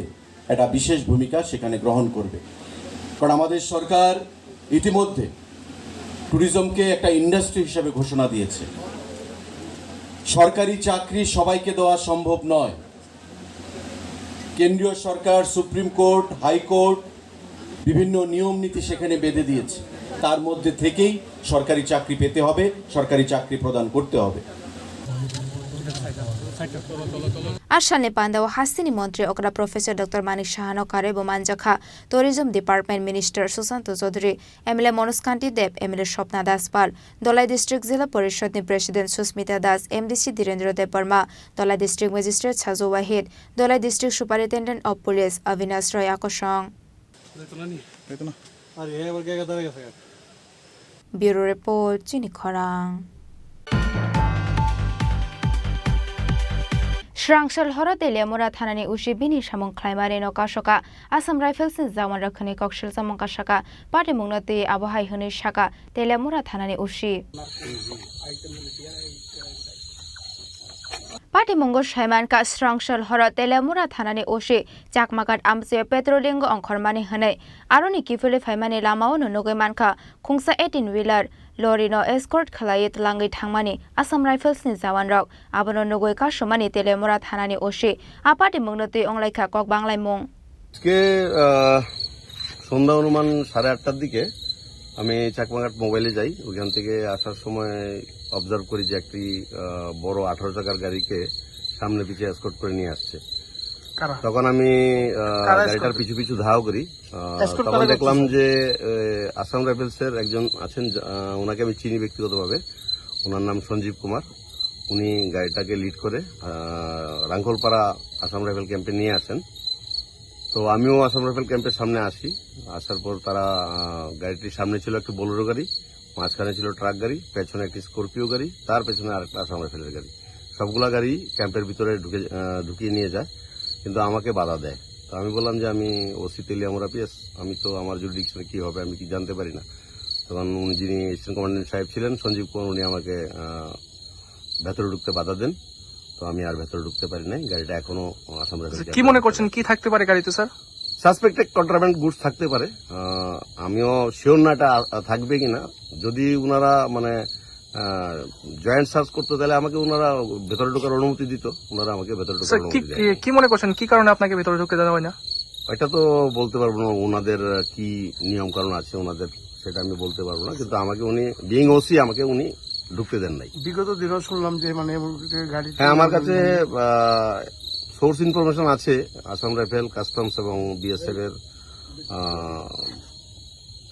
একটা বিশেষ ভূমিকা সেখানে গ্রহণ করবে। কারণ আমাদের সরকার ইতিমধ্যে ট্যুরিজমকে একটা ইন্ডাস্ট্রি হিসেবে ঘোষণা দিয়েছে। সরকারি চাকরি সবাইকে দেওয়া সম্ভব নয়। কেন্দ্রীয় সরকার, সুপ্রিম কোর্ট, হাইকোর্ট বিভিন্ন নিয়ম নীতি সেখানে বেঁধে দিয়েছে, তার মধ্যে থেকেই সরকারি চাকরি পেতে হবে, সরকারি চাকরি প্রদান করতে হবে। Ashalne Pandaw Hasini Montri Okra Professor Dr. Manik Shahano Karebo Manjakha Tourism Department Minister Susanto Chaudhary MLA Manuskanti Deb MLA Shopna Das Pal Dolai District Zilla Parishad ni President Susmita Das MDC Dhirendra Dev Barma Dolai District Magistrate Chazo Wahid Dolai District Superintendent of Police Avinash Roy Akoshong Bureau Report Chini Khorang Shrangshal Hora Telemura Thanani Ushibini Shamong Climbare no Kashoka, Assam Rifles in Zaman Rakani Kokshil Samonkashaka, Party Mungnati Abahai Huni Shaka, Telemura Thanani Ushi. Party Mungo Shaiman Ka Shrangshal Hora Telemura Thanani Ushi, Jakmakat Amse Petrolingo on Kormani Hane, Aroni Kifili Faimani Lamao no Nogemanka, Kungsa 18 wheeler. Lorino escort Kalayet Langi Tangmani, Assam Rifles in Zawan Rock, Abono Nogoi Kashomani Telemura Thanani Oshi, Apati Mungnoti Onlaika Kok Banglai Mong. সন্ধ্যা অনুমান 8:30টার দিকে আমি চাকমাঘাট মোবাইলে যাই। ওইখান থেকে আসার সময় observe করি যে একটি বড় 18 চাকার গাড়িকে সামনে পিছিয়ে এসকর্ট করে নিয়ে আসছে। তখন আমি গাড়িটার পিছু পিছু ধাও করি। তখন দেখলাম যে আসাম রাইফেলসের একজন আছেন, ওনাকে আমি চিনি ব্যক্তিগতভাবে। ওনার নাম সঞ্জীব কুমার। উনি গাড়িটাকে লিড করে রাঙ্গলপাড়া আসাম রাইফেল ক্যাম্পে নিয়ে আসেন। তো আমিও আসাম রাইফেল ক্যাম্পের সামনে আসি। আসার পর তারা গাড়িটির সামনে ছিল একটি বোলেরো গাড়ি, মাঝখানে ছিল ট্রাক গাড়ি, পেছনে একটি স্করপিও গাড়ি, তার পেছনে আরেকটা আসাম রাইফেলের গাড়ি। সবগুলা গাড়ি ক্যাম্পের ভিতরে ঢুকিয়ে নিয়ে যায়, কিন্তু আমাকে বাধা দেয়। তো আমি বললাম যে আমি ওসি তেলিয়ামুরা পিএস, আমি তো আমার জুরিডিকশনে কি হবে আমি কি জানতে পারি না। তখন উনি যিনি এসিস্ট্যান্ট কমান্ডেন্ট সাহেব ছিলেন সঞ্জীব কুমার, উনি আমাকে ভেতরে ঢুকতে বাধা দেন। তো আমি আর ভেতরে ঢুকতে পারি নাই। গাড়িটা এখনো আসাম রাইফেল। কি মনে করছেন কি থাকতে পারে গাড়িতে স্যার? সাসপেক্টেড কন্ট্রাব্যান্ড গুডস থাকতে পারে। আমিও শিওর না এটা থাকবে কিনা। যদি উনারা মানে জয়েন্ট সার্চ করতে, তাহলে আমাকে উনারা ভেতরে ঢোকার অনুমতি দিত। উনারা আমাকে ভেতরে ঢোকার অনুমতি দেয়। কি মনে করছেন কি কারণে আপনাকে ভেতরে ঢুকতে দেওয়া হয় না? এটা তো বলতে পারবো না, ওনাদের কি নিয়ম কারণ আছে ওনাদের, সেটা আমি বলতে পারবো না। কিন্তু আমাকে উনি বিইং ওসি আমাকে উনি ঢুকতে দেন নাই। বিগত দিনও শুনলাম যে মানে গাড়ি, হ্যাঁ আমার কাছে সোর্স ইনফরমেশন আছে। আসাম রাইফেল, কাস্টমস এবং বিএসএফ এর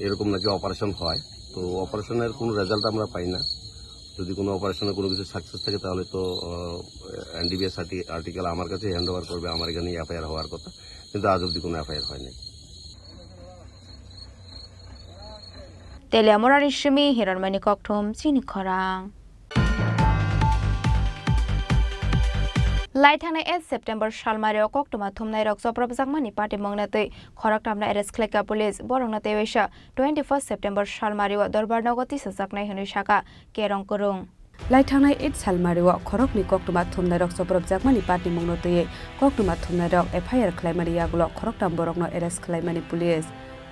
এরকম নাকি অপারেশন হয়। তো অপারেশনের কোনো রেজাল্ট আমরা পাই না। যদি কোনো অপারেশনে কোনো কিছু সাকসেস থাকে তাহলে তো এনডিবিএস আর্টিকেল আমার কাছে হ্যান্ড ওভার করবে, আমার এখানে এফআইআর হওয়ার কথা, কিন্তু আজ অব্দি কোনো এফআইআর হয়নি। তেলিয়ামরানি সিমি হিরণমণি ককঠম চিনি খরাং लाइथांनाय 8 सेप्टेम्बर सालमारियाव कक्टमा थुमनाय रक जप्रबजाकमानि पार्टी मंगनातै खरक तामना एरेस्ट खलेका पुलिस बरंनातै वेशा 21 सेप्टेम्बर सालमारियाव दरबार नगति सजाकनाय हनै शाखा केरं करung लाइथांनाय 8 सालमारियाव खरकनि कक्टमा थुमनाय रक जप्रबजाकमानि पार्टी मंगनातै कक्टमा थुमनाय रक एफआईआर खलायमानि यागुल खरक ताम बरंनो एरेस्ट खलायमानि पुलिस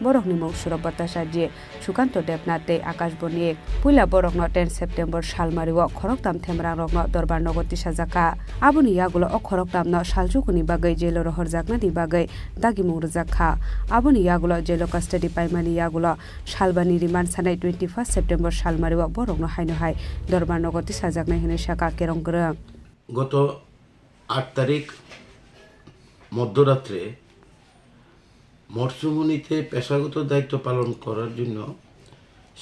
बरकनि मुं सुरभ भट्टाचार्य सुकान्त देबनाथ आकाश बनिक पुला बरकनो 10 सेप्टेम्बर सालमारियाव खरकताम थेमरां रकनो दरबार नगति साजाका आबुनि यागुल खरकतामनो सालजुकुनि बागै जेलो रहर जागनानि बागै दागि मुं रजाखा आबुनि यागुल जेलो कास्टडी पाइमानि यागुल सालबानि रिमान्ड सानाय 21 सेप्टेम्बर सालमारियाव बरकनो हायनोहाय दरबार नगति साजाकनाय हनै शाखा केरं गोरों गत 8 तारिख मध्यरात्रे মরসুমনিতে পেশাগত দায়িত্ব পালন করার জন্য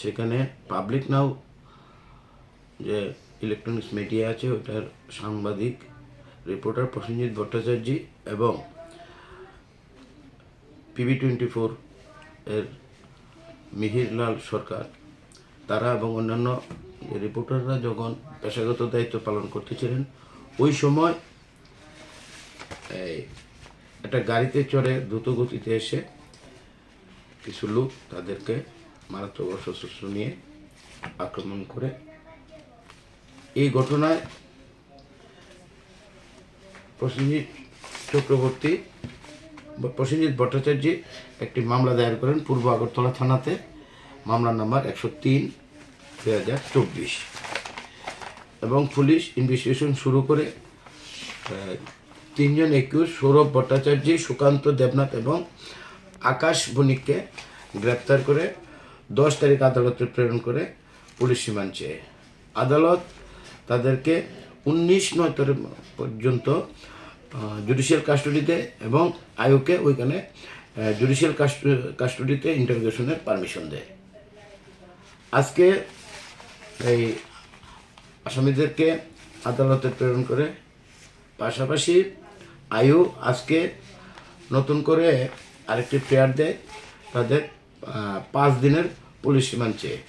সেখানে পাবলিক নাও যে ইলেকট্রনিক্স মিডিয়া আছে ওটার সাংবাদিক রিপোর্টার প্রসেনজিৎ ভট্টাচার্য এবং PB24 এর মিহিরলাল সরকার তারা এবং অন্যান্য রিপোর্টাররা যখন পেশাগত দায়িত্ব পালন করতেছিলেন ওই সময় একটা গাড়িতে চড়ে দ্রুত গতিতে এসে কিছু লোক তাদেরকে মারাত্মক অস্ত্রশস্ত্র নিয়ে আক্রমণ করে এই ঘটনায় প্রসেনজিৎ ভট্টাচার্য একটি মামলা দায়ের করেন পূর্ব আগরতলা থানাতে মামলা নাম্বার 103/2024 এবং পুলিশ ইনভেস্টিগেশন শুরু করে 3 জন একুশ সৌরভ ভট্টাচার্য সুকান্ত দেবনাথ এবং আকাশ বণিককে গ্রেপ্তার করে 10 তারিখ আদালতে প্রেরণ করে পুলিশ রিমান্ড চেয়ে আদালত তাদেরকে 19/9 পর্যন্ত জুডিশিয়াল কাস্টডিতে এবং আয়ুকে ওইখানে জুডিশিয়াল কাস্টডিতে ইন্টারোগেশনের পারমিশন দেয়। আজকে এই আসামিদেরকে আদালতে প্রেরণ করে পাশাপাশি আয়ু আজকে নতুন করে আরেকটি প্রেয়ার দেয় তাদের 5 দিনের পুলিশ রিমান্ড চেয়ে।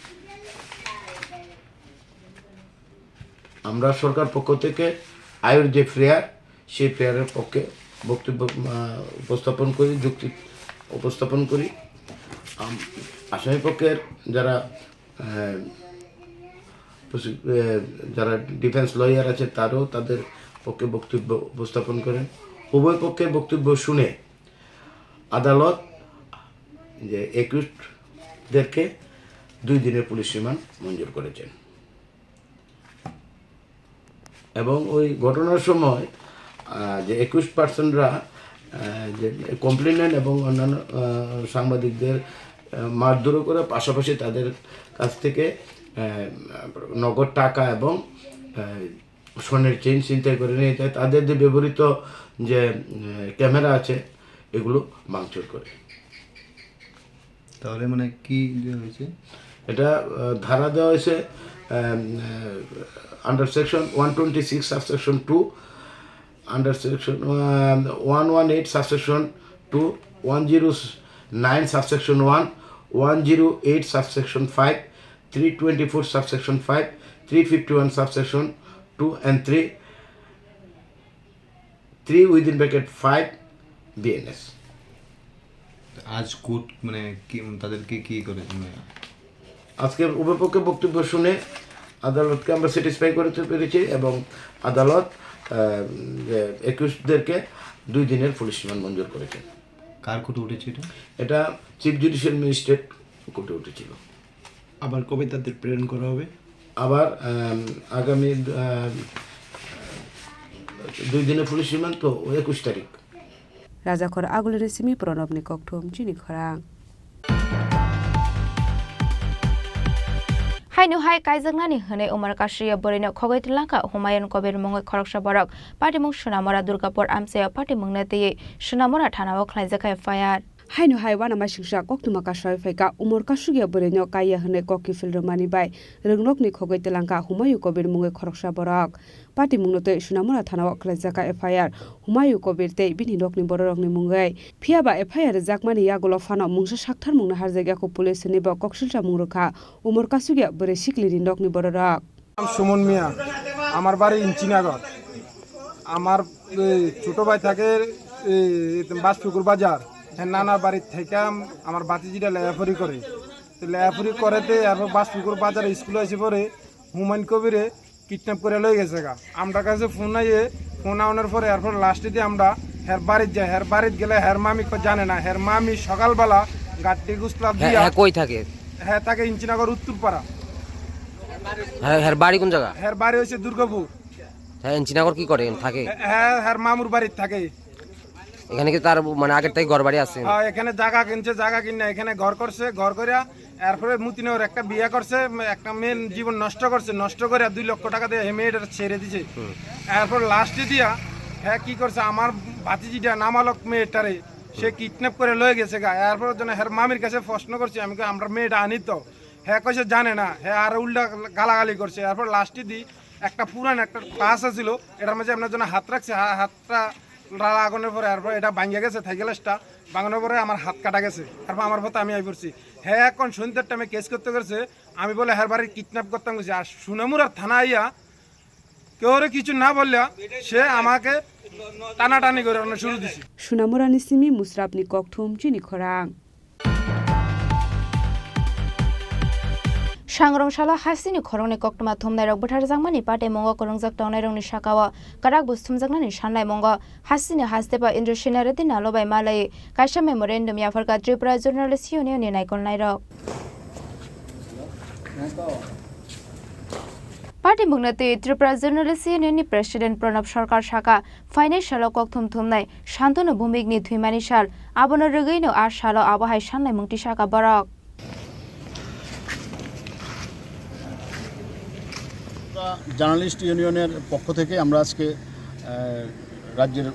আমরা সরকার পক্ষ থেকে আয়ুর যে প্রেয়ার সেই প্রেয়ারের পক্ষে বক্তব্য উপস্থাপন করি, যুক্তি উপস্থাপন করি। আসামি পক্ষের যারা ডিফেন্স লয়ার আছে তারও তাদের পক্ষে বক্তব্য উপস্থাপন করেন। উভয় পক্ষের বক্তব্য শুনে আদালত যে একুশদেরকে 2 দিনের পুলিশ রিমান্ড মঞ্জুর করেছেন এবং ওই ঘটনার সময় যে 21%রা যে কমপ্লেনেন্ট এবং অন্যান্য সাংবাদিকদের মারধর করে পাশাপাশি তাদের কাছ থেকে নগদ টাকা এবং স্বর্ণের চেইন ছিনতাই করে নিয়ে যায়, তাদের যে ব্যবহৃত যে ক্যামেরা আছে এগুলো ভাঙচুর করে। তাহলে মানে কি হয়েছে? এটা ধারা দেওয়া হয়েছে under section 126 subsection 2, under section 118 subsection 2, 109 subsection 1, 108 subsection 5, 324 subsection 5, 351 subsection 2 and 3 within bracket 5 BNS। আজ কোর্ট মানে কি তাদেরকে কি করে আজকে উভয় পক্ষের বক্তব্য শুনে আদালতকে আমরা স্যাটিসফাই করতে পেরেছি এবং আদালত 21দেরকে 2 দিনের পুলিশ রিমান্ড মঞ্জুর করেছেন। কার কোর্টে উঠেছে এটা চিফ জুডিশিয়াল ম্যাজিস্ট্রেট কোর্টে উঠেছিল। আবার কবে তাদের প্রেরণ করা হবে? আবার আগামী 2 দিনের পুলিশ রিমান্ড তো 21 তারিখ। রাজাখর আগুলের সিমি প্রণব নিককঠম চিনি খরাং हायनु हाय कायजगनानि हनै उमर काश्रिया बरिनो खगैतलाका हुमायून कबीर मंगै खरकसा बरक पार्टी मुं सुनामरा दुर्गापुर आमसे पार्टी मुंगने तयै सुनामरा थानाव खलाइजाखा एफआईआर হাইনো হাইওয়ান আমা সিংসা কক্তুমা কাশয় ফাইকা উমর কাসুগিয়া বরেনো কাইয়া হনে ককি ফিলরমানি by রংনকনি খগৈ তেলাঙ্কা Humayun Kabir মুঙ্গে খরকসা Borok party মুংনতে Sonamura থানাও খলাইজাকা FIR Humayun কবির তে বিনি রকনি বড় রকনি মুঙ্গাই ফিয়াবা এফআইআর জাকমানি ইয়াগলো ফানো মুংসা সাকথার মুংনা হার জায়গাকো পুলিশ নিব ককসিলসা মুংরখা উমর কাসুগিয়া বরে শিকলিনি রকনি বড় রক সুমন মিয়া আমার বাড়ি ইঞ্চিনাগর আমার ছোট ভাই থাকে বাসপুকুর বাজার নানার বাড়ির থেকে আমার বাতিজিটা লেয়াফরি করে লেয়াফরি করেতে এরপর বাসপুকুর বাজারে স্কুলে এসে পরে হুমায়ুন কবিরে কিডন্যাপ করে লয়ে গেছে গা আমরা কাছে ফোন আইয়ে ফোন আনার পরে এরপর লাস্টে দিয়ে আমরা হের বাড়ির যাই হের বাড়ির গেলে হের মামি জানে না হের মামি সকালবেলা গাড়ি গুসলা দিয়া কই থাকে হ্যাঁ থাকে ইঞ্চিনাগর উত্তরপাড়া হের বাড়ি কোন জায়গা হের বাড়ি হচ্ছে দুর্গাপুর হ্যাঁ ইঞ্চিনাগর কি করে থাকে হ্যাঁ হের মামুর বাড়ির থাকে এখানে কি তার মানে আগের থেকে ঘর বাড়ি আছে হ্যাঁ এখানে জায়গা কিনছে জায়গা কিনে এখানে ঘর করছে ঘর করিয়া এরপরে মুতিনগর একটা বিয়ে করছে একটা মেয়ের জীবন নষ্ট করছে নষ্ট করে 2 লক্ষ টাকা দিয়ে মেয়েটা ছেড়ে দিছে এরপর লাস্টে দিয়া হ্যাঁ কি করছে আমার ভাতিজিটা নামালক মেয়েটারে সে কিডন্যাপ করে লয়ে গেছে গা এরপর জন্য হের মামির কাছে প্রশ্ন করছি আমি আমরা মেয়েটা আনি তো হ্যাঁ কইছে জানে না হ্যাঁ আর উল্টা গালাগালি করছে এরপর লাস্টে দি একটা পুরান একটা ক্লাস ছিল এটার মাঝে আপনার জন্য হাত রাখছে হাতটা লাগানোর পরে এরপর এটা ভাঙিয়ে গেছে থাইগেলাসটা ভাঙানোর পরে আমার হাত কাটা গেছে তারপর আমার পথে আমি আই পড়ছি হ্যাঁ এখন সন্ধ্যার টাইমে কেস করতে গেছে আমি বলে হ্যাঁ বাড়ির কিডন্যাপ করতাম গেছি আর সুনামুরার থানা আইয়া কেউ কিছু না বললে সে আমাকে টানাটানি করে শুরু দিছি সুনামুরা নিসিমি মুসরাবনি ককথুম চিনি খরাং सांग्रंशाला हासिनि खरंनि कक्टमा थुमनाय रक बोथार जांमानि पाटे मंग करंजाक टावनाय रंनि शाकावा काराक बुस्थुमजाकनानि साननाय मंग हासिनि हासदेबा इन्द्रसेना रेदि नालबाय मालाय कायसा मेमोरेन्डम याफरका त्रिपुरा जर्नालिस्ट इउनियननि नायकलनाय रक पार्टी मुंगनते त्रिपुरा जर्नालिस्ट इउनियननि प्रेसिडेन्ट प्रणब सरकार शाखा फाइनान्सियल कक्थुम थुमनाय शान्तनु भूमिकनि थुइमानि साल आबनो रगैनो आ साल आबहाय साननाय मुंति शाखा बरक জার্নালিস্ট ইউনিয়নের পক্ষ থেকে আমরা আজকে রাজ্যের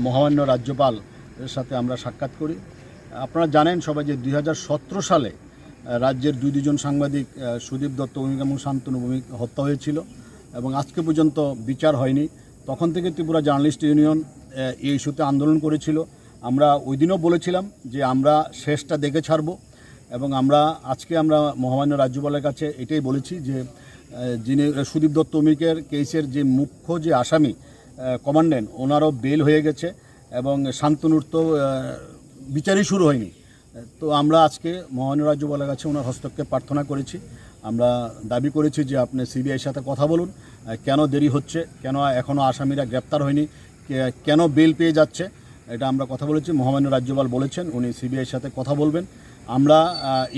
মহামান্য রাজ্যপালের সাথে আমরা সাক্ষাৎ করি আপনারা জানেন সবাই যে 2017 সালে রাজ্যের দুজন সাংবাদিক সুদীপ দত্ত ভৌমিক এবং শান্তনু ভৌমিক হত্যা হয়েছিল এবং আজকে পর্যন্ত বিচার হয়নি তখন থেকে ত্রিপুরা জার্নালিস্ট ইউনিয়ন এই ইস্যুতে আন্দোলন করেছিল আমরা ওই দিনও বলেছিলাম যে আমরা শেষটা দেখে ছাড়ব এবং আজকে আমরা মহামান্য রাজ্যপালের কাছে এটাই বলেছি যে যিনি সুদীপ দত্ত ভৌমিকের কেসের যে মুখ্য যে আসামি কমান্ডেন্ট ওনারও বেল হয়ে গেছে এবং শান্তনুর তো বিচারই শুরু হয়নি তো আমরা আজকে মহামান্য রাজ্যপালের কাছে ওনার হস্তক্ষেপ প্রার্থনা করেছি আমরা দাবি করেছি যে আপনি সিবিআইয়ের সাথে কথা বলুন কেন দেরি হচ্ছে কেন এখনও আসামিরা গ্রেপ্তার হয়নি কেন বেল পেয়ে যাচ্ছে এটা আমরা কথা বলেছি মহামান্য রাজ্যপাল বলেছেন উনি সিবিআইয়ের সাথে কথা বলবেন আমরা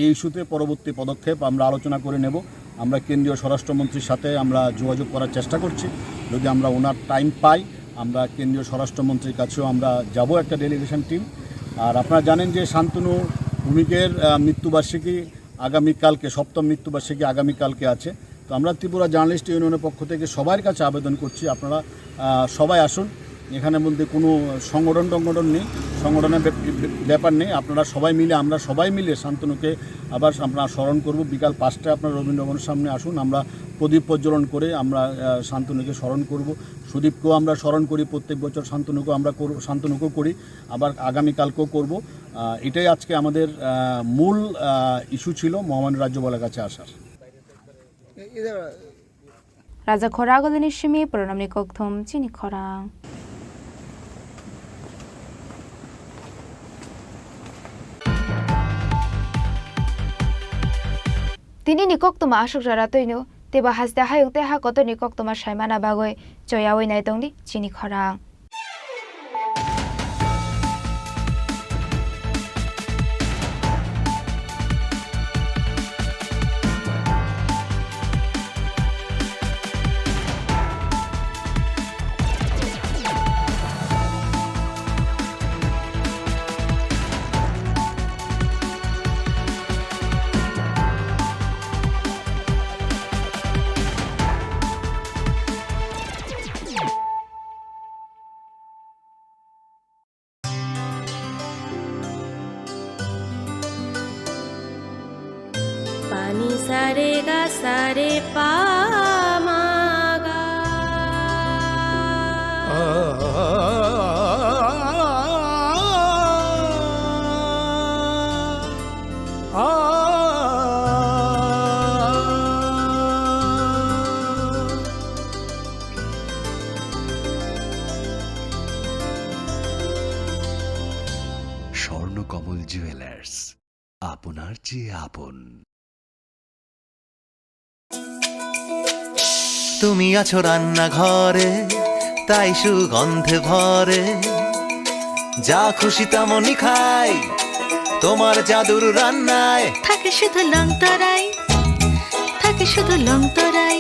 এই ইস্যুতে পরবর্তী পদক্ষেপ আমরা আলোচনা করে নেব আমরা কেন্দ্রীয় স্বরাষ্ট্রমন্ত্রীর সাথে আমরা যোগাযোগ করার চেষ্টা করছি যদি আমরা ওনার টাইম পাই আমরা কেন্দ্রীয় স্বরাষ্ট্রমন্ত্রীর কাছেও আমরা যাব একটা ডেলিগেশন টিম আর আপনারা জানেন যে শান্তনু ভৌমিকের মৃত্যুবার্ষিকী আগামীকালকে সপ্তম মৃত্যুবার্ষিকী আগামীকালকে আছে তো আমরা ত্রিপুরা জার্নালিস্ট ইউনিয়নের পক্ষ থেকে সবার কাছে আবেদন করছি আপনারা সবাই আসুন এখানে মধ্যে কোনো সংগঠন নেই সংগঠনের ব্যাপার নেই আপনারা সবাই মিলে আমরা সবাই মিলে শান্তনুকে আবার আমরা স্মরণ করব বিকাল 5টায় আপনারা রবীন্দ্রভবনের সামনে আসুন আমরা প্রদীপ প্রজ্বলন করে আমরা শান্তনুকে স্মরণ করব সুদীপকেও আমরা স্মরণ করি প্রত্যেক বছর শান্তনুকেও করি আবার আগামীকালকেও করব এটাই আজকে আমাদের মূল ইস্যু ছিল মহামান্য রাজ্যপালের কাছে আসার রাজা খরাগলিনি সিমি প্রণামনি কক্থম চিনি খরাং তিনি নিকক্তমা আসুক যারা তৈনো তেবা হাসতে হায়ুক তেহা কত নিকক্তমা সাইমানা বাগৈ চয়াওই নাই তংদি চিনি খরাং নি সা রে গা সা রে পা মা গা। স্বর্ণকমল জুয়েলার্স, আপনার চেয়ে আপন। তুমি আছো রান্নাঘরে, তাই সুগন্ধে ভরে, যা খুশি তেমনই খাই, তোমার জাদুর রান্নায় থাকে শুধু লং তরাই, থাকে শুধু লং তরাই।